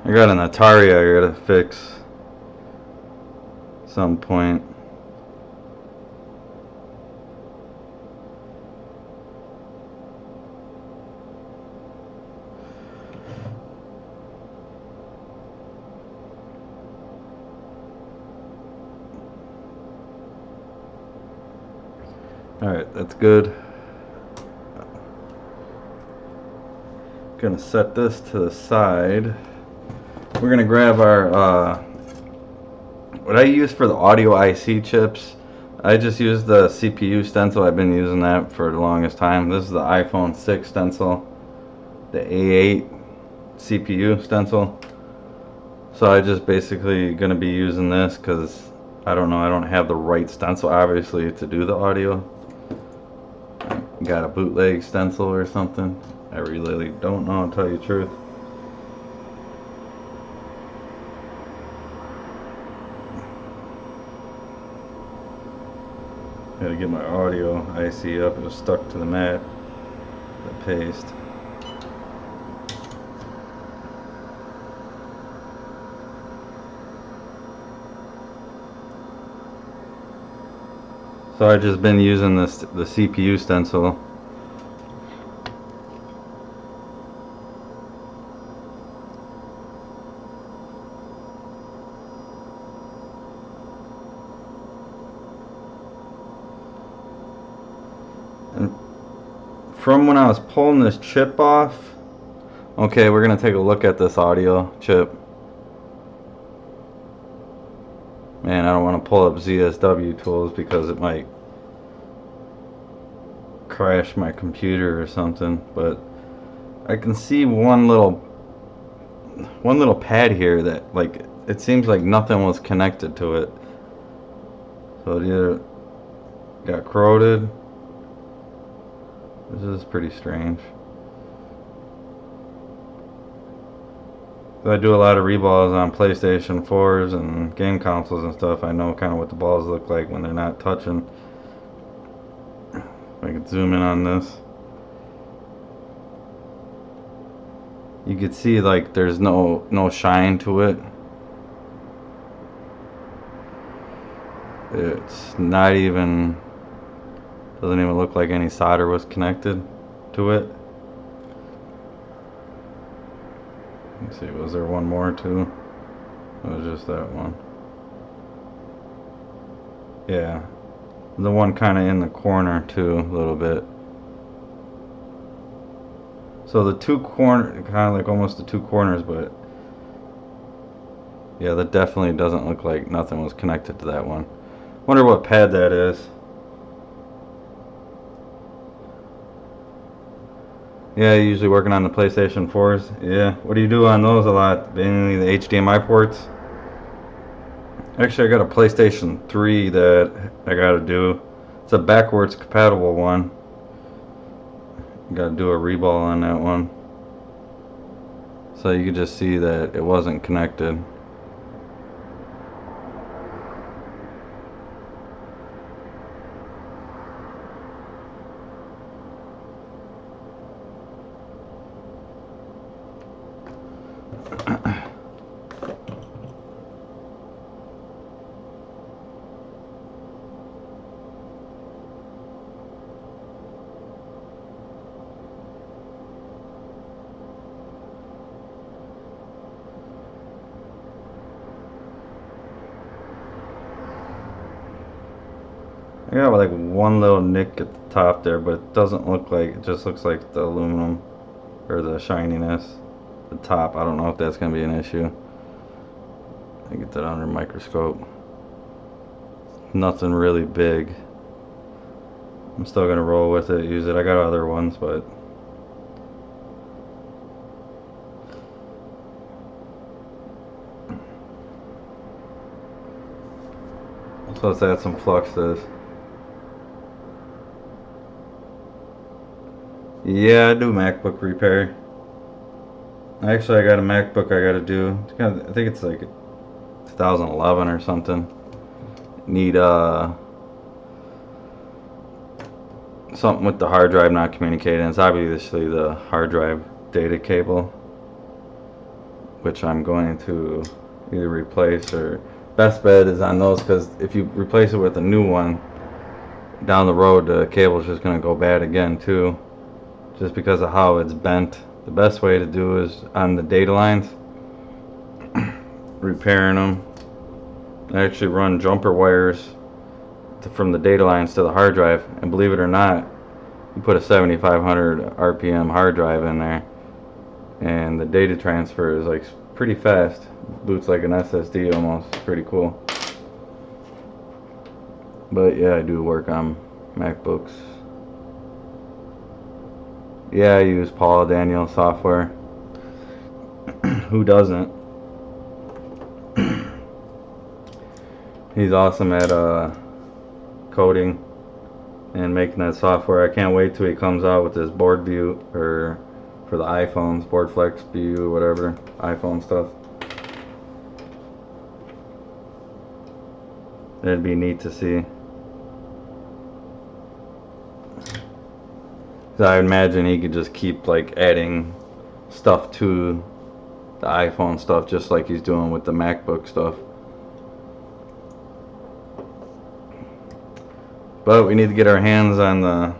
I got an Atari I gotta fix some point. Alright, that's good. Gonna set this to the side. We're gonna grab our what I use for the audio IC chips. I just use the CPU stencil. I've been using that for the longest time. This is the iPhone 6 stencil, the A8 CPU stencil. So I just basically gonna be using this because I don't know, I don't have the right stencil obviously to do the audio. Got a bootleg stencil or something. I really don't know, to tell you the truth. Gotta get my audio IC up. It was stuck to the mat. The paste. So I just been using the CPU stencil. And from when I was pulling this chip off, okay, we're gonna take a look at this audio chip. Man, I don't want to pull up ZSW tools because it might crash my computer or something, but I can see one little pad here that, like, it seems like nothing was connected to it. So it either got corroded. This is pretty strange. I do a lot of reballs on PlayStation 4s and game consoles and stuff. I know kind of what the balls look like when they're not touching. If I could zoom in on this, you could see like there's no shine to it. It's not even, doesn't even look like any solder was connected to it. Let's see, was there one more too? It was just that one. Yeah, the one kind of in the corner too, a little bit. So the two corner, kind of like almost the two corners, but yeah, that definitely doesn't look like nothing was connected to that one. Wonder what pad that is. Yeah, usually working on the PlayStation 4s. Yeah, what do you do on those a lot? Mainly the HDMI ports? Actually, I got a PlayStation 3 that I gotta do. It's a backwards compatible one. Gotta do a reball on that one. So you could just see that it wasn't connected. I got like one little nick at the top there, but it doesn't look like, it just looks like the aluminum or the shininess. The top, I don't know if that's going to be an issue. I get that under a microscope. Nothing really big. I'm still going to roll with it, use it. I got other ones, but so let's add some flux to this. Yeah, I do MacBook repair. Actually, I got a MacBook I got to do. It's kind of, I think it's like 2011 or something. Need something with the hard drive not communicating. It's obviously the hard drive data cable, which I'm going to either replace, or best bet is on those, because if you replace it with a new one down the road, the cable's just going to go bad again too, just because of how it's bent. The best way to do is on the data lines, repairing them. I actually run jumper wires from the data lines to the hard drive, and believe it or not, you put a 7500 RPM hard drive in there and the data transfer is like pretty fast. Boots like an SSD almost. Pretty cool. But yeah, I do work on MacBooks. Yeah, I use Paul Daniel software. Who doesn't? He's awesome at coding and making that software. I can't wait till he comes out with this board view, or for the iPhones, board flex view, whatever, iPhone stuff. It'd be neat to see. I imagine he could just keep like adding stuff to the iPhone stuff, just like he's doing with the MacBook stuff. But we need to get our hands on the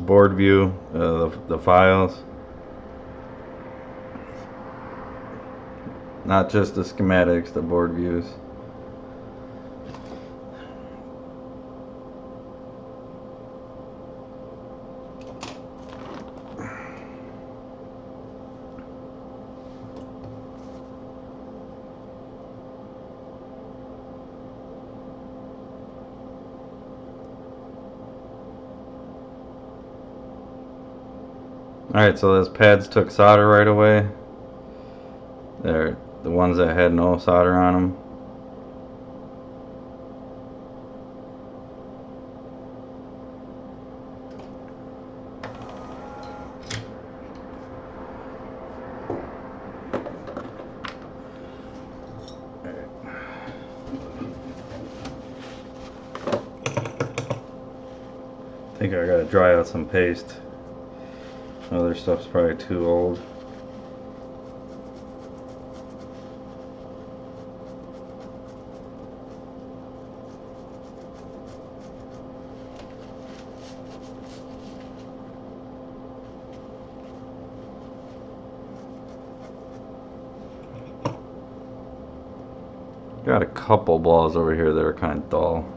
board view, the files. Not just the schematics, the board views. Alright, so those pads took solder right away. They're the ones that had no solder on them. I think I gotta dry out some paste. Other stuff's probably too old. Got a couple balls over here that are kind of dull.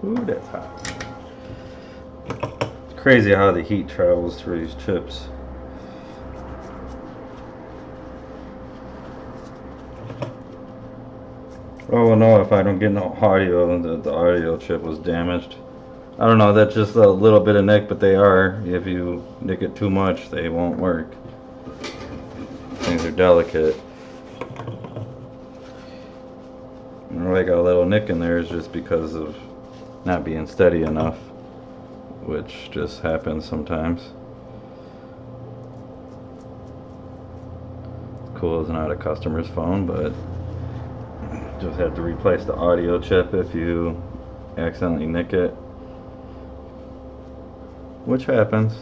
Ooh, that's hot. It's crazy how the heat travels through these chips. Oh no, if I don't get no audio, the audio chip was damaged. I don't know, that's just a little bit of nick, but they are. If you nick it too much, they won't work. Things are delicate. And I got a little nick in there is just because of not being steady enough, which just happens sometimes. Cool, it's not a customer's phone, but just have to replace the audio chip if you accidentally nick it, which happens.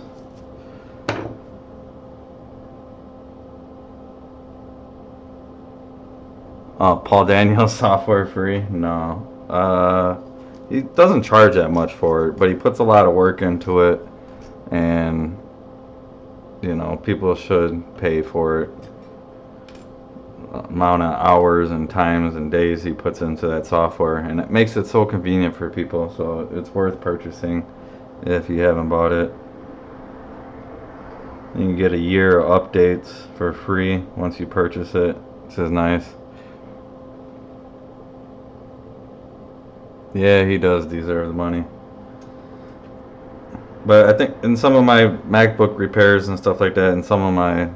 Paul Daniels software free? No. He doesn't charge that much for it, but he puts a lot of work into it, and you know, people should pay for it. Amount of hours and times and days he puts into that software, and it makes it so convenient for people, so it's worth purchasing if you haven't bought it. You can get a year of updates for free once you purchase it. This is nice. Yeah, he does deserve the money. But I think in some of my MacBook repairs and stuff like that, and some of my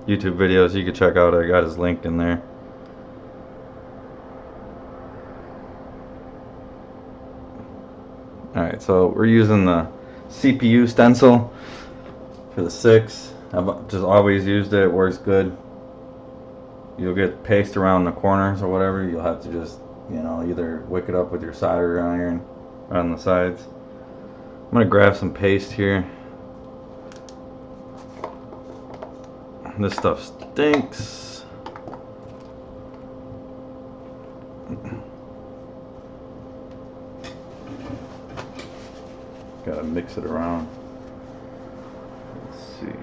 YouTube videos you can check out, I got his link in there. Alright, so we're using the CPU stencil for the 6. I've just always used it, it works good. You'll get paste around the corners or whatever, you'll have to just, you know, either wick it up with your solder iron on the sides. I'm gonna grab some paste here. This stuff stinks. Gotta mix it around. Let's see. Okay.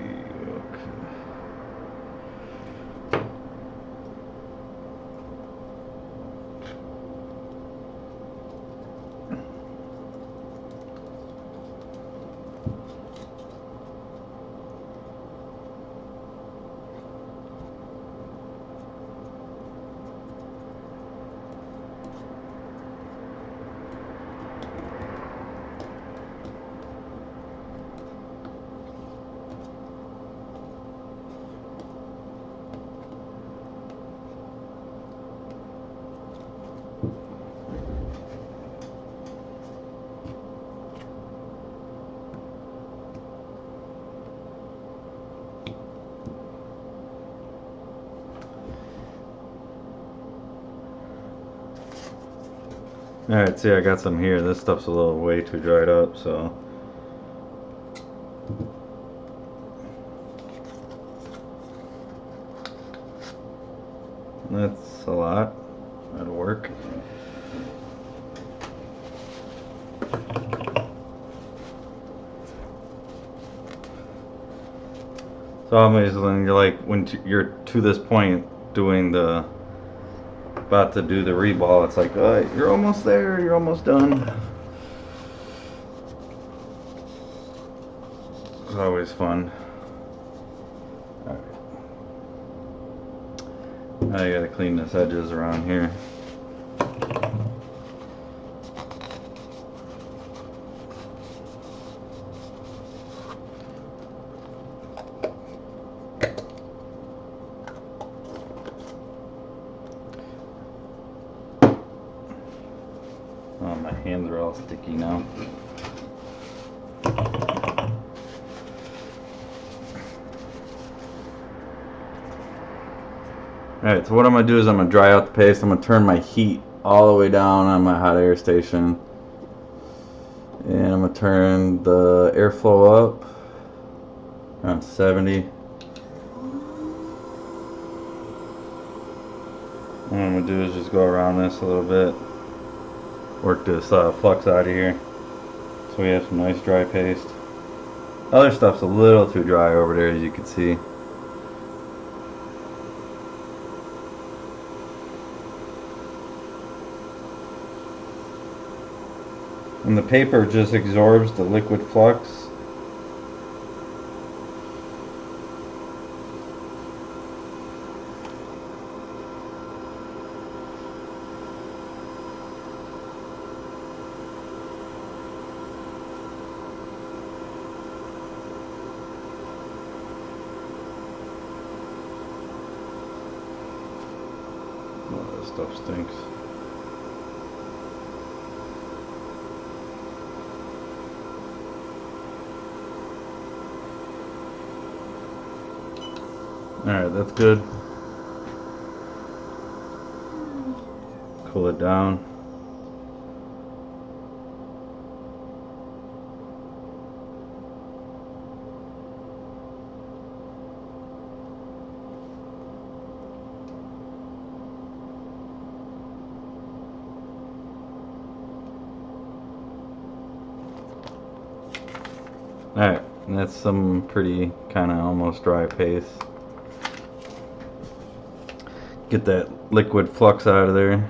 Alright, see, I got some here. This stuff's a little way too dried up, so that's a lot. That'll work. So always when you're like, you're to this point doing about to do the reball, it's like, all right, you're almost there, you're almost done. It's always fun. Alright. Now you gotta clean this edges around here. Oh, my hands are all sticky now. Alright, so what I'm going to do is I'm going to dry out the paste. I'm going to turn my heat all the way down on my hot air station. And I'm going to turn the airflow up around 70. What I'm going to do is just go around this a little bit. Work this flux out of here. So we have some nice dry paste. Other stuff's a little too dry over there, as you can see. And the paper just absorbs the liquid flux. Oh, this stuff stinks. Alright, that's good. Cool it down. Alright, that's some pretty kind of almost dry paste. Get that liquid flux out of there.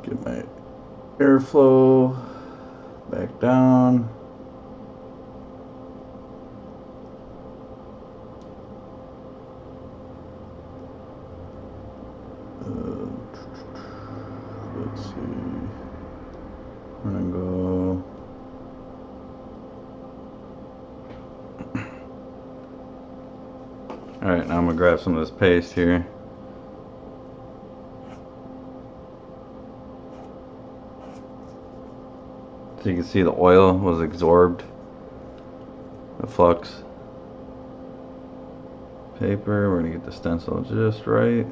Get my airflow back down. Let's see. I'm gonna go. Alright, now I'm gonna grab some of this paste here. So you can see the oil was absorbed, the flux. Paper, we're gonna get the stencil just right.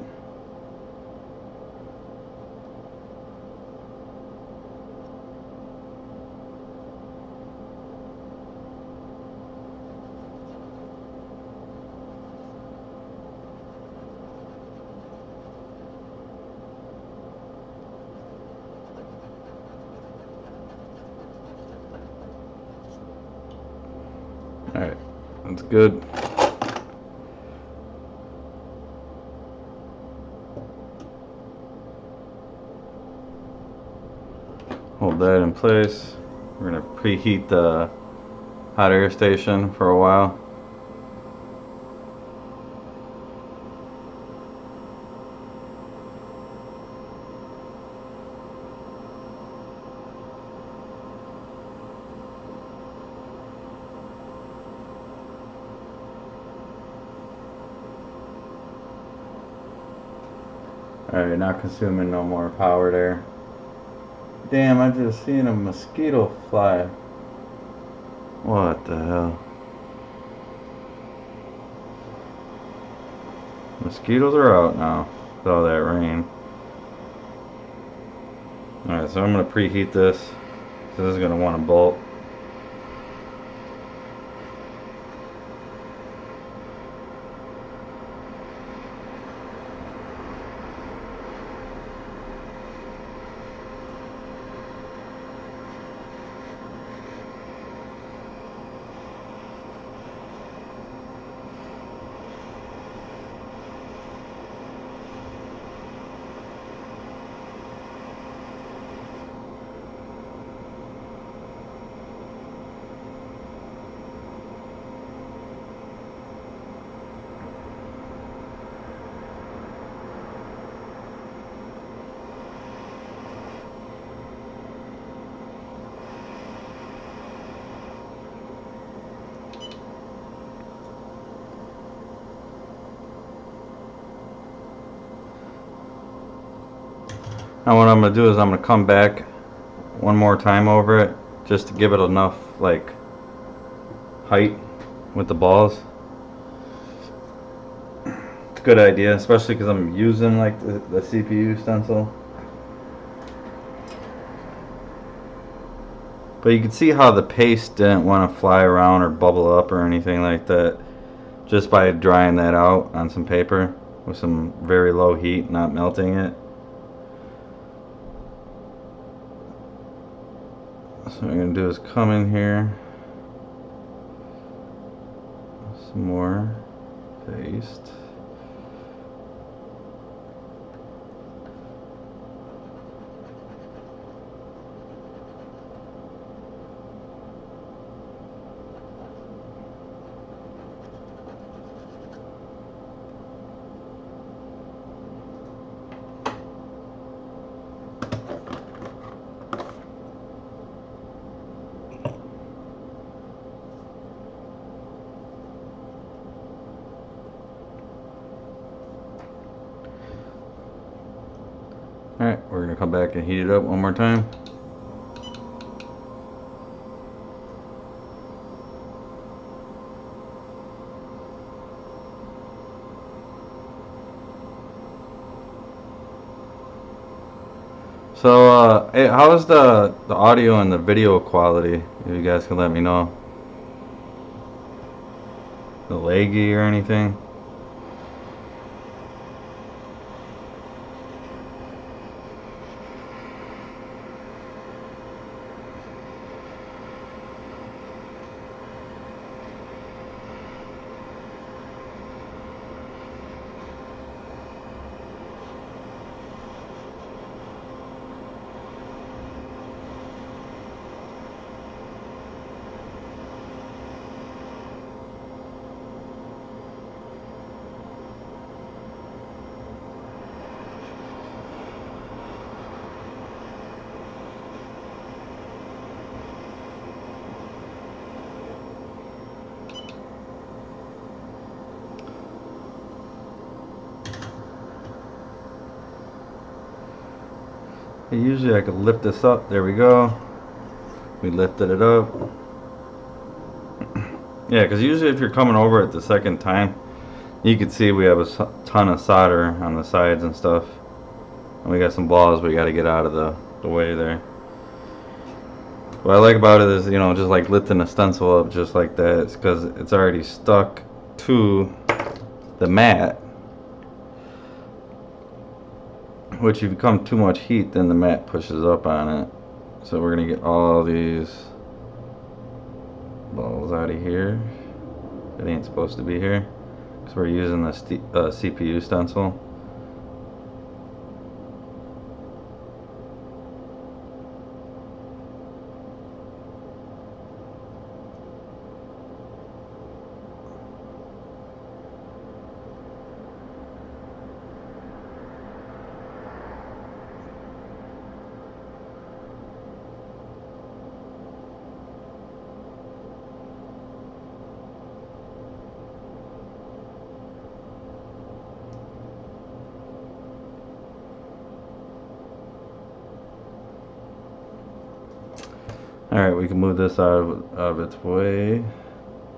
Alright, that's good. Hold that in place. We're going to preheat the hot air station for a while. Alright, not consuming no more power there. Damn, I just seen a mosquito fly. What the hell? Mosquitoes are out now with all that rain. Alright, so I'm going to preheat this. So this is going to want a bolt. Now what I'm going to do is I'm going to come back one more time over it just to give it enough like height with the balls. It's a good idea, especially because I'm using like the CPU stencil. But you can see how the paste didn't want to fly around or bubble up or anything like that just by drying that out on some paper with some very low heat, not melting it. So what I'm going to do is come in here, some more paste. Alright, we're going to come back and heat it up one more time. So, hey, how's the audio and the video quality? If you guys can let me know. The laggy or anything? Usually I could lift this up. There we go. We lifted it up. Yeah, because usually if you're coming over it the second time, you can see we have a ton of solder on the sides and stuff. And we got some balls we got to get out of the way there. What I like about it is, you know, just like lifting a stencil up just like that. It's because it's already stuck to the mat. Which if you come too much heat, then the mat pushes up on it. So we're going to get all these balls out of here. It ain't supposed to be here. Because we're using the CPU stencil. Alright, we can move this out of its way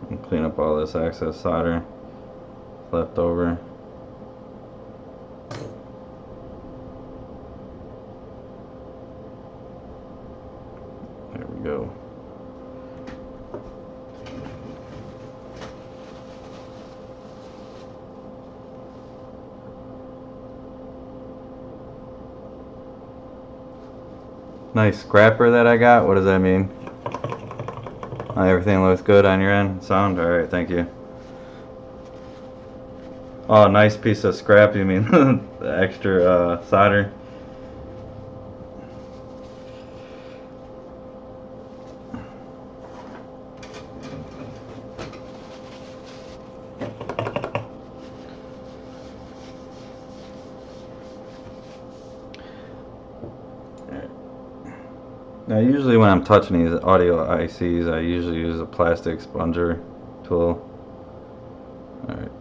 and clean up all this excess solder left over. Nice scrapper that I got. What does that mean? Everything looks good on your end? Sound? Alright, thank you. Oh, nice piece of scrap, you mean the extra solder? Now usually when I'm touching these audio ICs, I usually use a plastic sponger tool. Alright.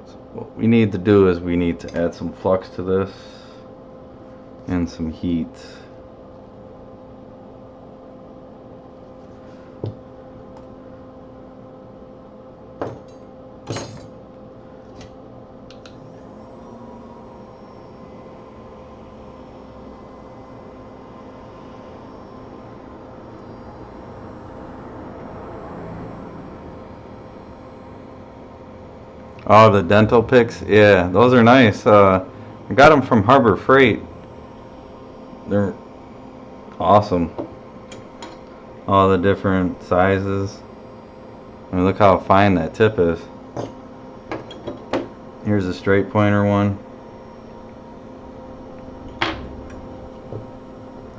So what we need to do is we need to add some flux to this and some heat. Oh, the dental picks? Yeah, those are nice. I got them from Harbor Freight. They're awesome. All the different sizes. I mean, look how fine that tip is. Here's a straight pointer one.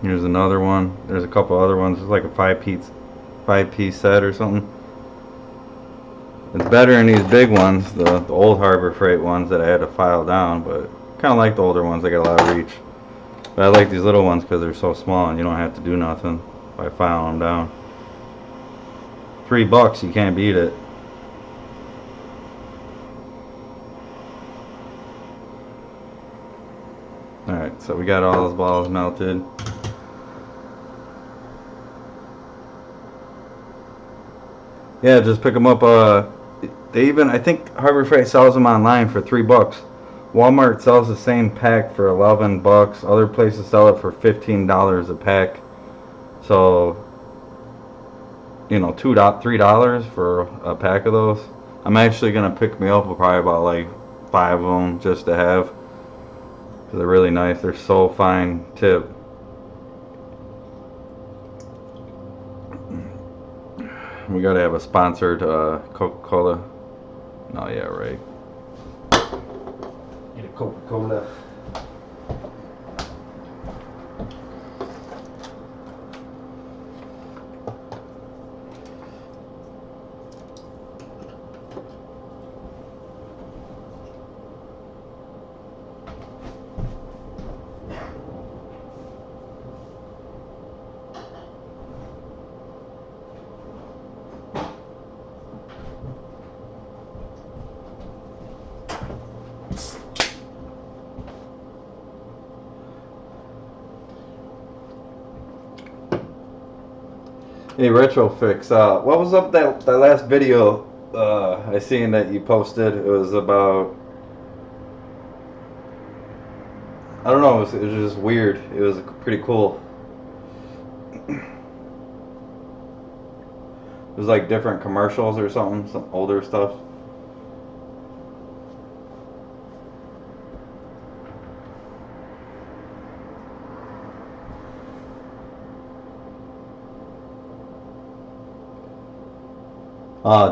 Here's another one. There's a couple other ones. It's like a five-piece set or something. It's better than these big ones, the old Harbor Freight ones that I had to file down, but kind of like the older ones. They got a lot of reach. But I like these little ones because they're so small and you don't have to do nothing by filing them down. $3, you can't beat it. Alright, so we got all those balls melted. Yeah, just pick them up. I think Harbor Freight sells them online for $3. Walmart sells the same pack for $11. Other places sell it for $15 a pack. So, you know, $3 for a pack of those. I'm actually gonna pick me up probably about like 5 of them just to have, because they're really nice. They're so fine tip. We gotta have a sponsored Coca-Cola. No, yeah, right. Get a Coca-Cola. Hey, Retrofix, what was up that last video I seen that you posted? It was about, I don't know, it was just weird. It was pretty cool. It was like different commercials or something, some older stuff.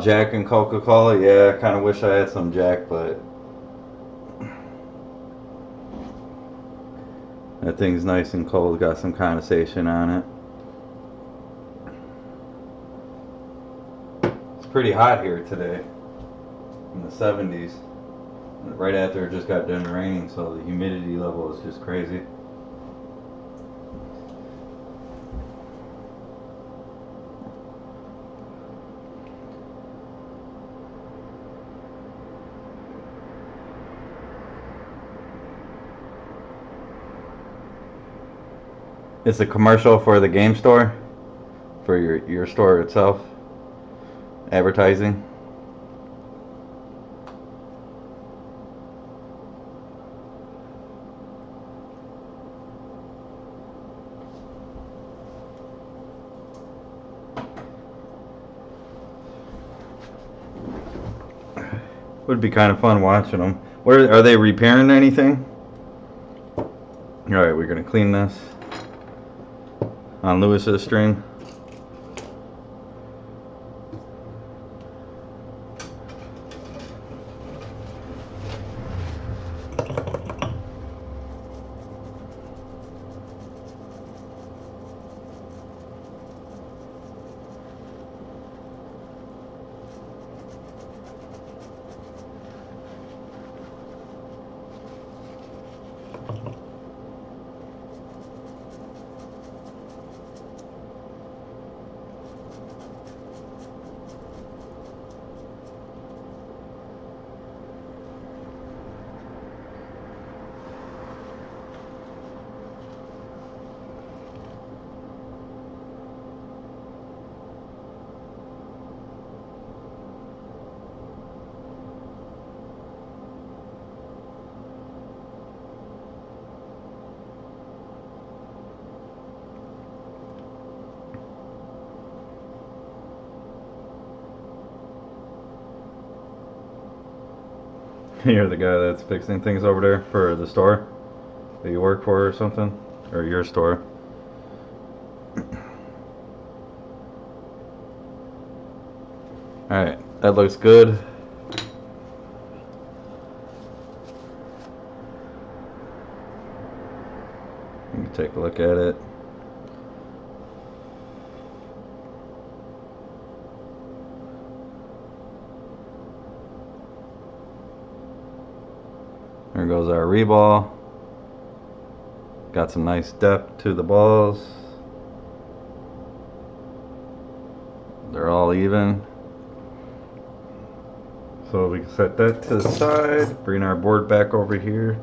Jack and Coca-Cola. Yeah, I kind of wish I had some Jack, but that thing's nice and cold. Got some condensation on it. It's pretty hot here today, in the 70s. Right after it just got done raining, so the humidity level is just crazy. It's a commercial for the game store, for your store itself, advertising. Would be kind of fun watching them. Where are they repairing anything? All right, we're gonna clean this. on Lewis's string. You're the guy that's fixing things over there for the store that you work for or something? Or your store? Alright, that looks good. You can take a look at it. There goes our reball. Got some nice depth to the balls. They're all even. So we can set that to the side, bring our board back over here.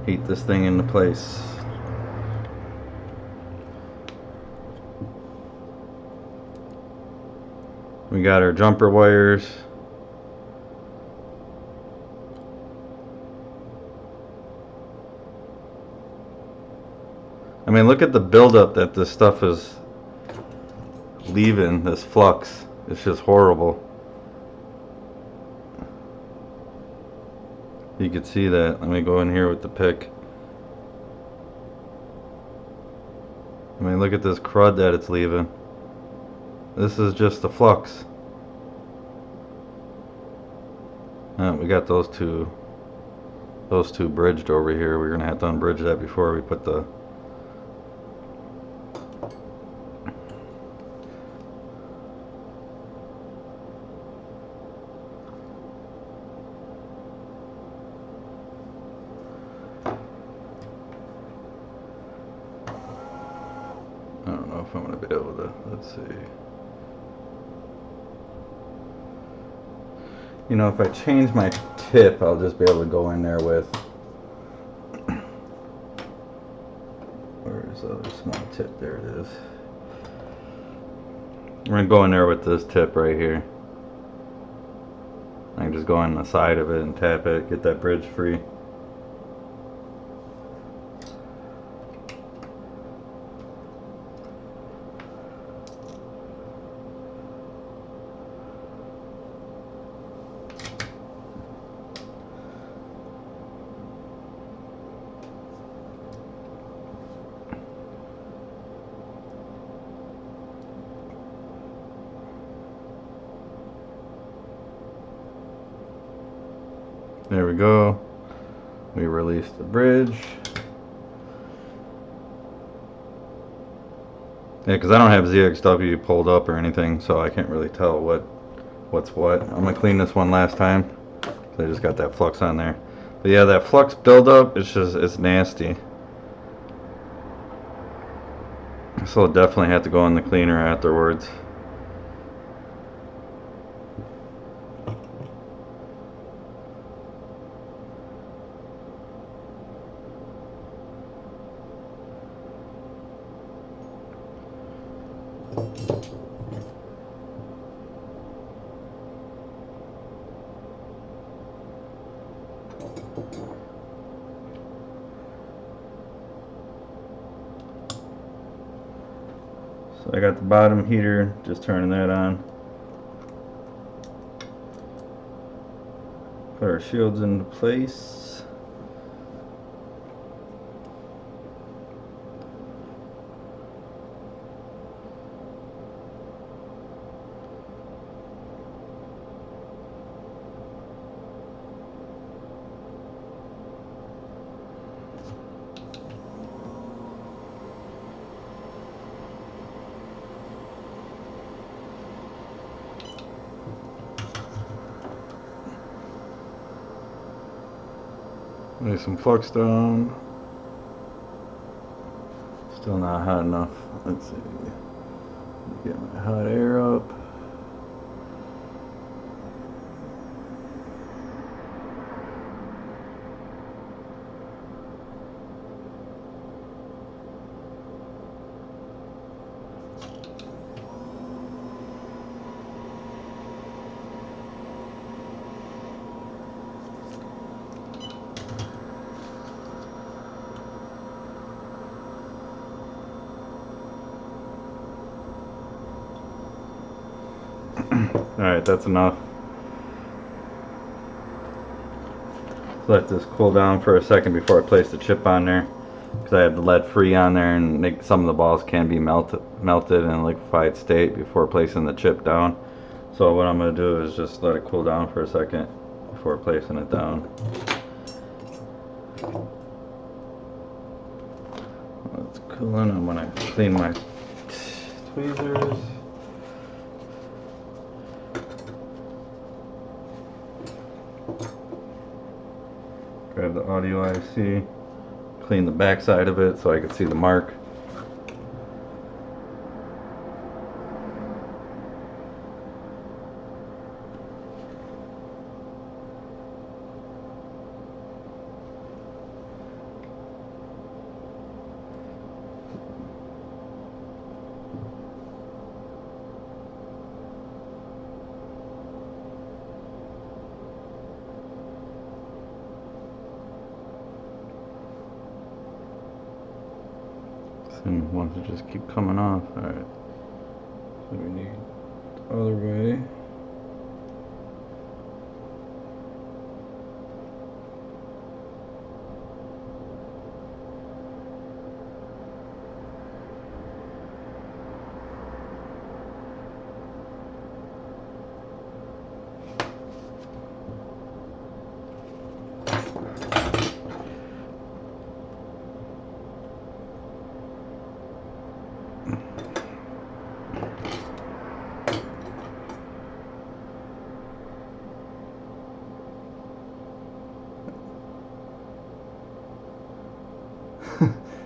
Heat this thing into place. We got our jumper wires. I mean, look at the buildup that this stuff is leaving, this flux. It's just horrible. You can see that. Let me go in here with the pick. I mean, look at this crud that it's leaving. This is just the flux. We got those two bridged over here. We're gonna have to unbridge that before we put the I don't know if I'm gonna be able to, let's see. You know, if I change my tip, I'll just be able to go in there with, where's the other small tip? There it is. We're gonna go in there with this tip right here. I can just go on the side of it and tap it, get that bridge free. There we go. We release the bridge. Yeah, because I don't have ZXW pulled up or anything, so I can't really tell what's what. I'm gonna clean this one last time. I just got that flux on there. But yeah, that flux buildup, it's nasty. So I'll definitely have to go in the cleaner afterwards. So I got the bottom heater, just turning that on. Put our shields into place. Lay some flux down. Still not hot enough. Let's see. Get my hot air up. Alright, that's enough. Let this cool down for a second before I place the chip on there, because I have the lead free on there, and some of the balls can be melted in a liquefied state before placing the chip down. So what I'm going to do is just let it cool down for a second before placing it down. It's cooling. I'm going to clean my tweezers. Grab the audio IC, clean the back side of it so I can see the mark. And wants to just keep coming off. Alright. So we need the other way.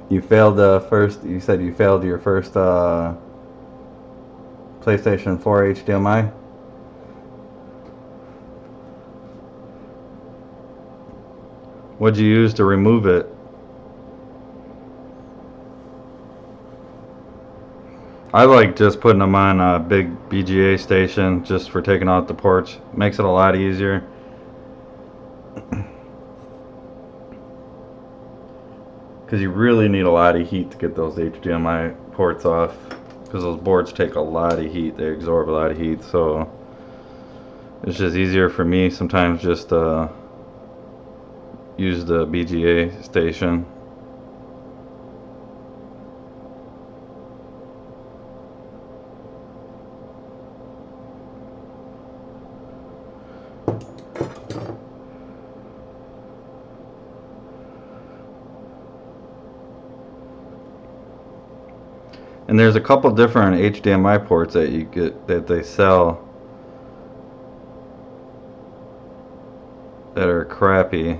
You failed you said you failed your first PlayStation 4 HDMI? What'd you use to remove it? I like just putting them on a big BGA station just for taking out the ports. Makes it a lot easier. Because you really need a lot of heat to get those HDMI ports off, because those boards take a lot of heat. They absorb a lot of heat, so it's just easier for me sometimes just use the BGA station. And there's a couple different HDMI ports that you get that they sell that are crappy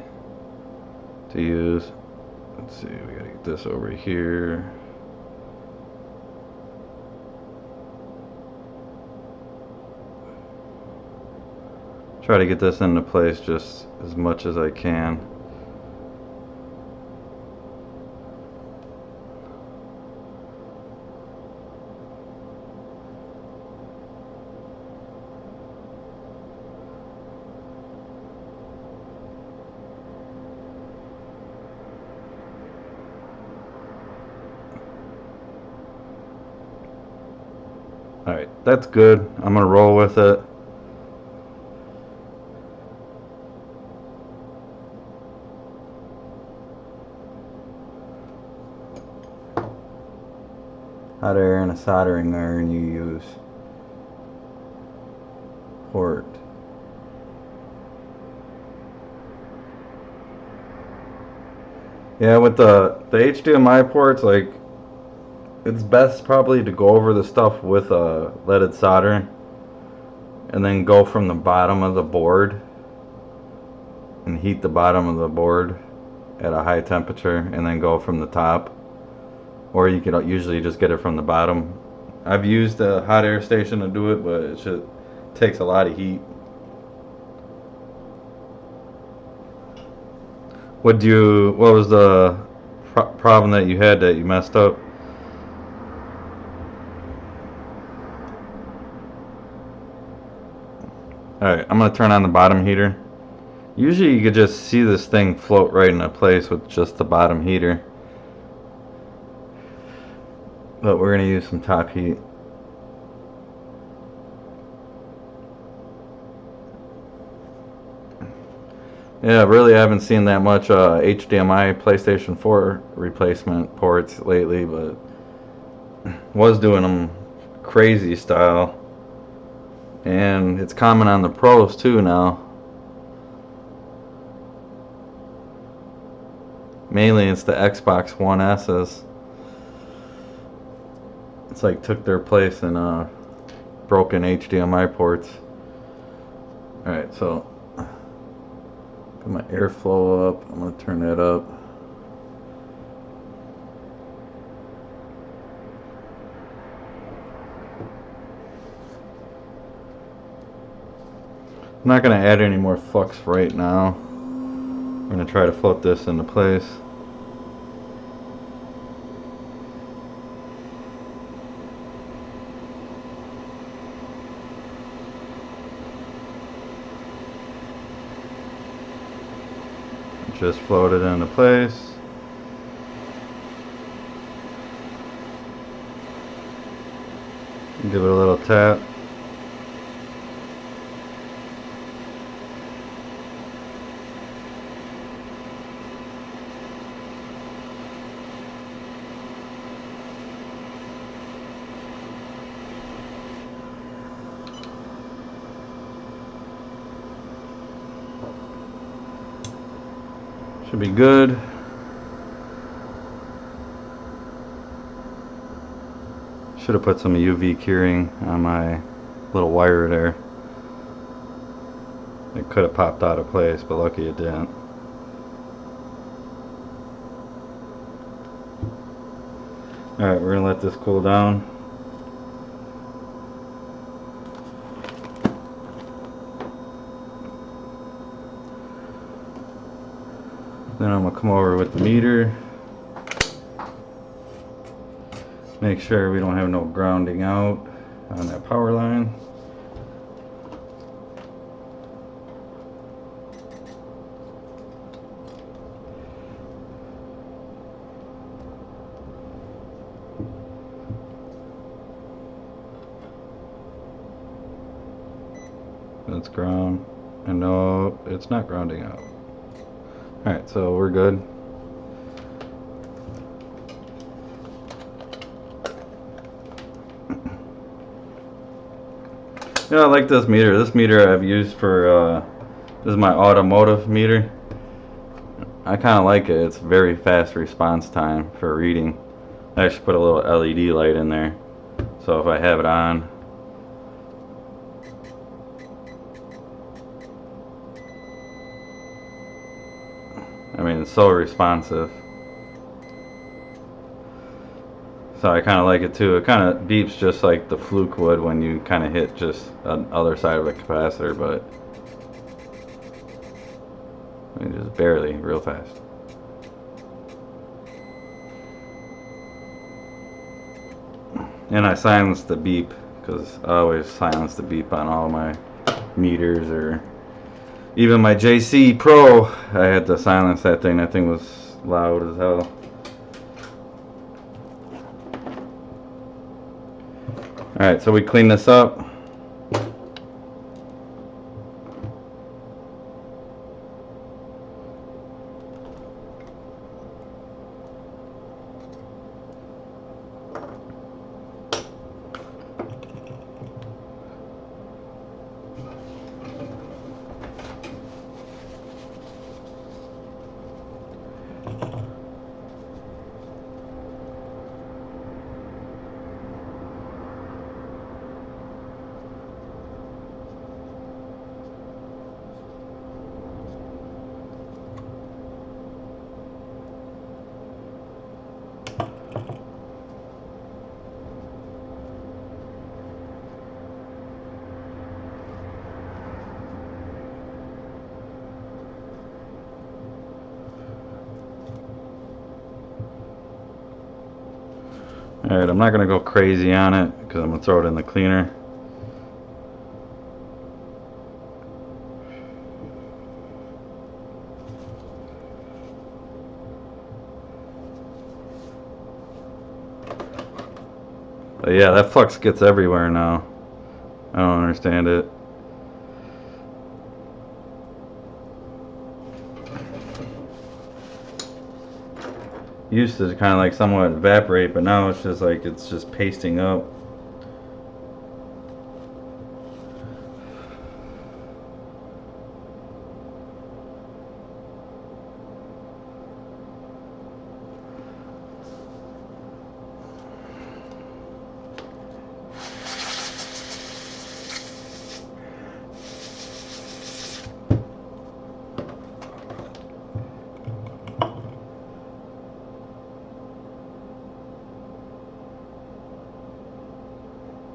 to use. Let's see, we gotta get this over here. Try to get this into place just as much as I can. Alright, that's good. I'm gonna roll with it. Hot air and a soldering iron you use. Port. Yeah, with the HDMI ports, like, it's best probably to go over the stuff with a leaded solder and then go from the bottom of the board and heat the bottom of the board at a high temperature and then go from the top, or you could usually just get it from the bottom. I've used a hot air station to do it, but it just takes a lot of heat. What was the problem that you had that you messed up? Alright, I'm gonna turn on the bottom heater. Usually you could just see this thing float right into place with just the bottom heater. But we're gonna use some top heat. Yeah, really I haven't seen that much HDMI PlayStation 4 replacement ports lately, but was doing them crazy style. And it's common on the Pros too now. Mainly it's the Xbox One S's. It's like took their place in broken HDMI ports. Alright, so put my airflow up. I'm going to turn that up. I'm not going to add any more flux right now. I'm going to try to float this into place. Just float it into place. Give it a little tap. Should be good. Should have put some UV curing on my little wire there. It could have popped out of place, but lucky it didn't. Alright, we're gonna let this cool down. Then I'm gonna come over with the meter. Make sure we don't have no grounding out on that power line. That's ground, and no, it's not grounding out. Alright, so we're good. Yeah, I like this meter. This meter I've used for, this is my automotive meter. I kind of like it. It's very fast response time for reading. I actually put a little LED light in there. So if I have it on, I mean, it's so responsive. So I kind of like it too. It kind of beeps just like the Fluke would when you kind of hit just the other side of the capacitor, but I mean, just barely, real fast. And I silence the beep because I always silence the beep on all my meters, or even my JC Pro. I had to silence that thing. That thing was loud as hell. Alright, so we clean this up. Alright, I'm not going to go crazy on it because I'm going to throw it in the cleaner. But yeah, that flux gets everywhere now. I don't understand it. Used to kind of like somewhat evaporate, but now it's just like it's just pasting up.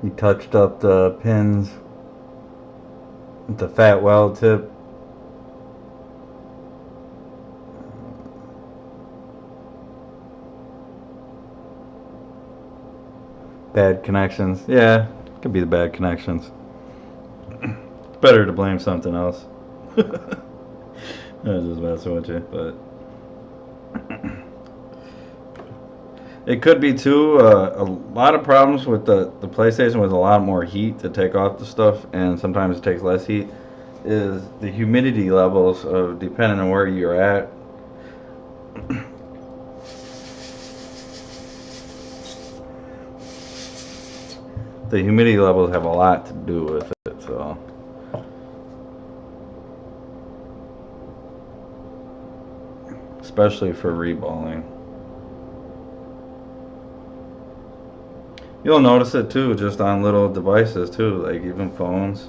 He touched up the pins with the fat weld tip. Bad connections. Yeah, could be the bad connections. Better to blame something else. I was just messing with you, but it could be too. A lot of problems with the PlayStation with a lot more heat to take off the stuff, and sometimes it takes less heat. Is the humidity levels of depending on where you're at. The humidity levels have a lot to do with it, so. Especially for reballing. You'll notice it too, just on little devices too, like even phones.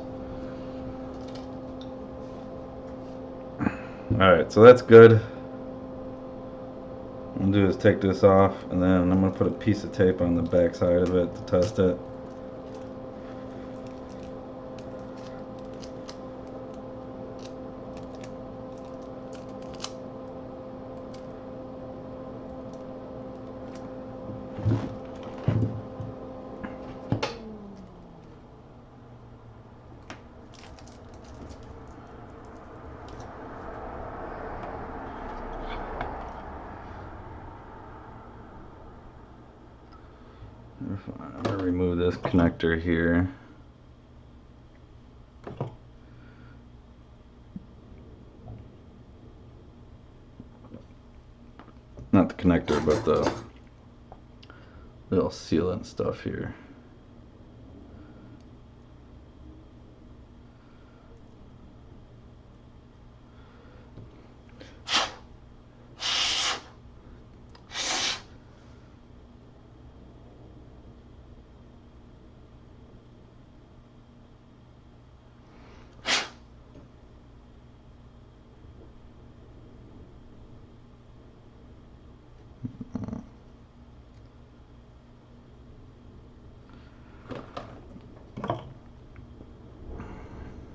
Alright, so that's good. What I'll do is take this off, and then I'm going to put a piece of tape on the back side of it to test it. I'm going to remove this connector here. Not the connector, but the little sealant stuff here.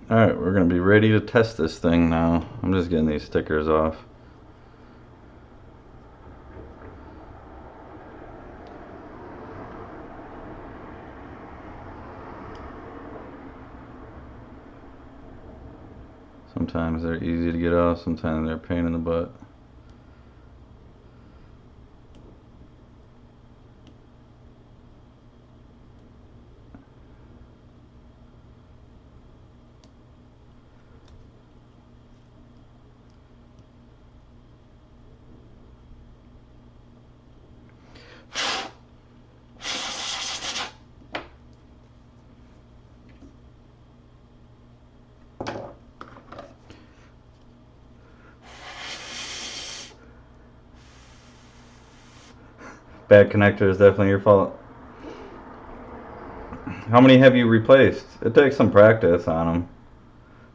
Alright, we're going to be ready to test this thing now. I'm just getting these stickers off. Sometimes they're easy to get off, sometimes they're a pain in the butt. Bad connector is definitely your fault. How many have you replaced? It takes some practice on them.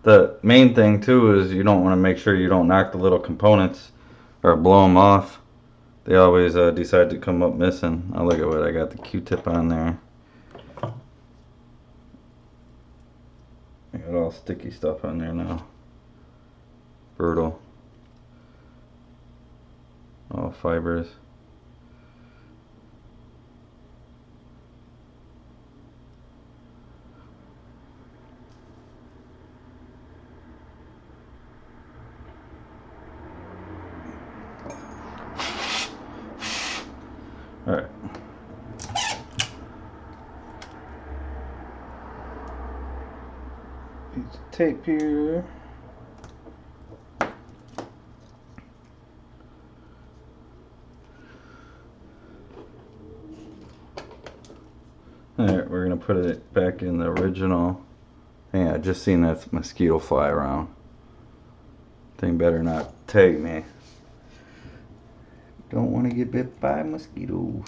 The main thing too is you don't want to make sure you don't knock the little components or blow them off. They always decide to come up missing. Oh, look at what I got the Q-tip on there. I got all sticky stuff on there now. Brutal. All fibers. Alright. Piece of tape here. Alright, we're gonna put it back in the original. Yeah, I just seen that mosquito fly around. Thing better not tag me. Don't want to get bit by a mosquito.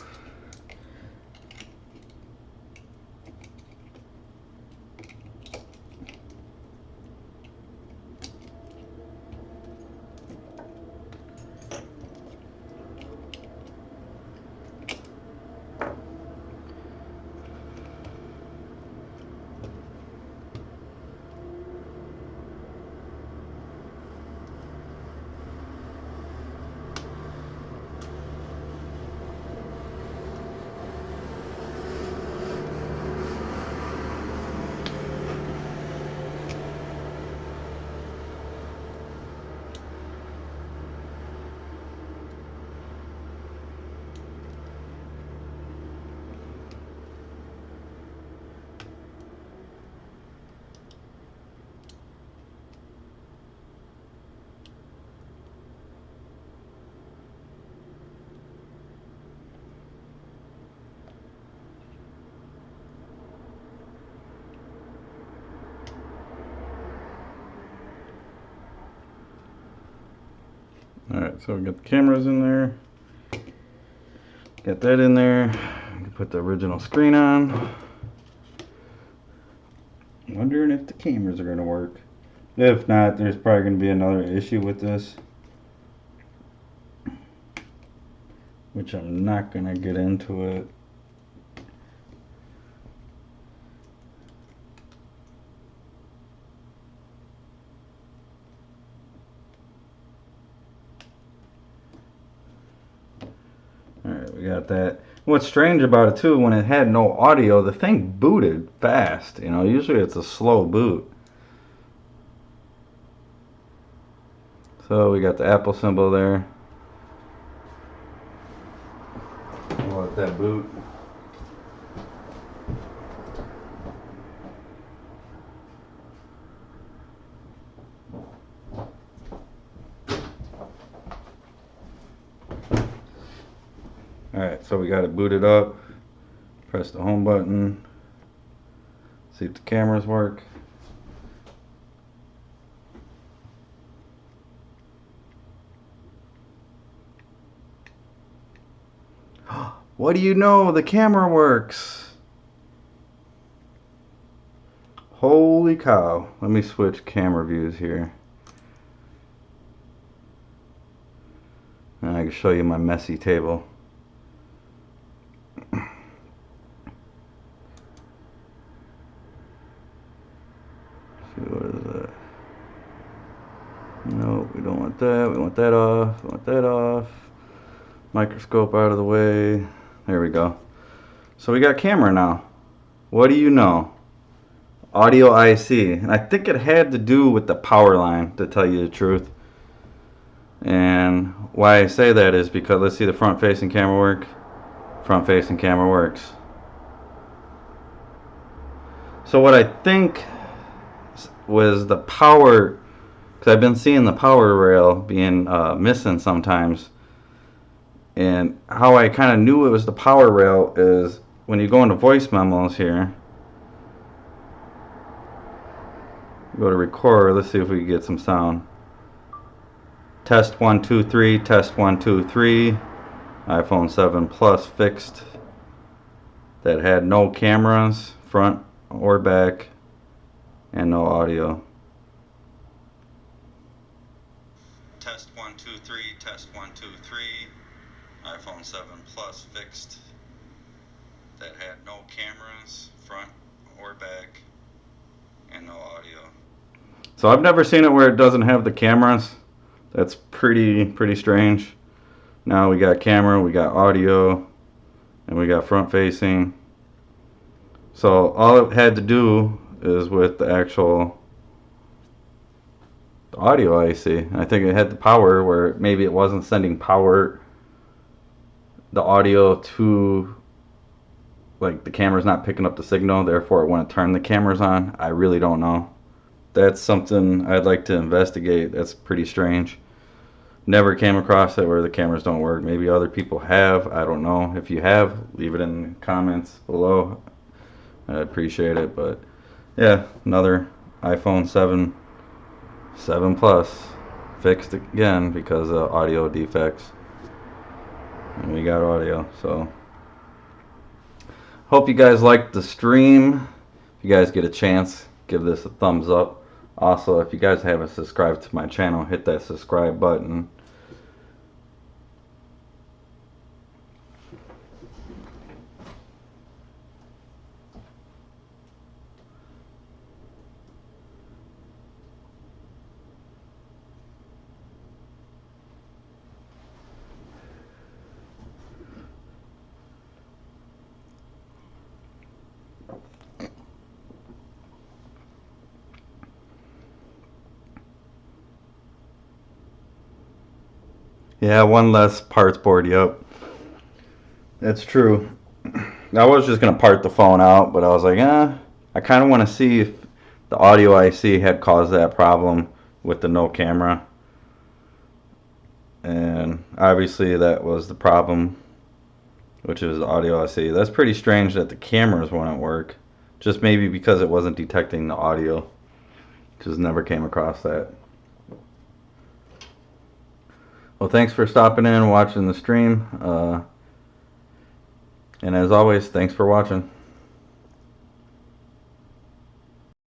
Alright, so we got the cameras in there. Got that in there. I can put the original screen on. Wondering if the cameras are going to work. If not, there's probably going to be another issue with this, which I'm not going to get into it. Alright, we got that. What's strange about it too, when it had no audio, the thing booted fast. You know, usually it's a slow boot. So we got the Apple symbol there. We'll let that boot. Alright, so we got it booted up. Press the home button. See if the cameras work. What do you know? The camera works. Holy cow. Let me switch camera views here. And I can show you my messy table. What is that? No, we don't want that. We want that off. We want that off. Microscope out of the way. There we go. So we got camera now. What do you know? Audio IC. And I think it had to do with the power line, to tell you the truth. And why I say that is because let's see the front facing camera work. Front facing camera works. So what I think was the power, because I've been seeing the power rail being missing sometimes, and how I kind of knew it was the power rail is when you go into voice memos here, go to record. Let's see if we can get some sound. Test 1 2 3, test 1 2 3. iPhone 7 Plus fixed, that had no cameras front or back and no audio. Test 1 2 3, test 1 2 3. iPhone 7 Plus fixed, that had no cameras front or back and no audio. So I've never seen it where it doesn't have the cameras. That's pretty strange. Now we got camera, we got audio, and we got front facing. So all it had to do is with the actual audio IC. I think it had the power where maybe it wasn't sending power the audio to, like, the camera's not picking up the signal, therefore it wouldn't turn the cameras on. I really don't know. That's something I'd like to investigate. That's pretty strange. Never came across it where the cameras don't work. Maybe other people have. I don't know. If you have, leave it in the comments below. I'd appreciate it. But yeah, another iPhone 7 Plus fixed again because of audio defects. And we got audio. So hope you guys liked the stream. If you guys get a chance, give this a thumbs up. Also, if you guys haven't subscribed to my channel, hit that subscribe button. Yeah, one less parts board, yep. That's true. I was just going to part the phone out, but I was like, I kind of want to see if the audio IC had caused that problem with the no camera. And obviously that was the problem, which is the audio IC. That's pretty strange that the cameras wouldn't work. Just maybe because it wasn't detecting the audio. Just never came across that. Well, thanks for stopping in and watching the stream. And as always, thanks for watching.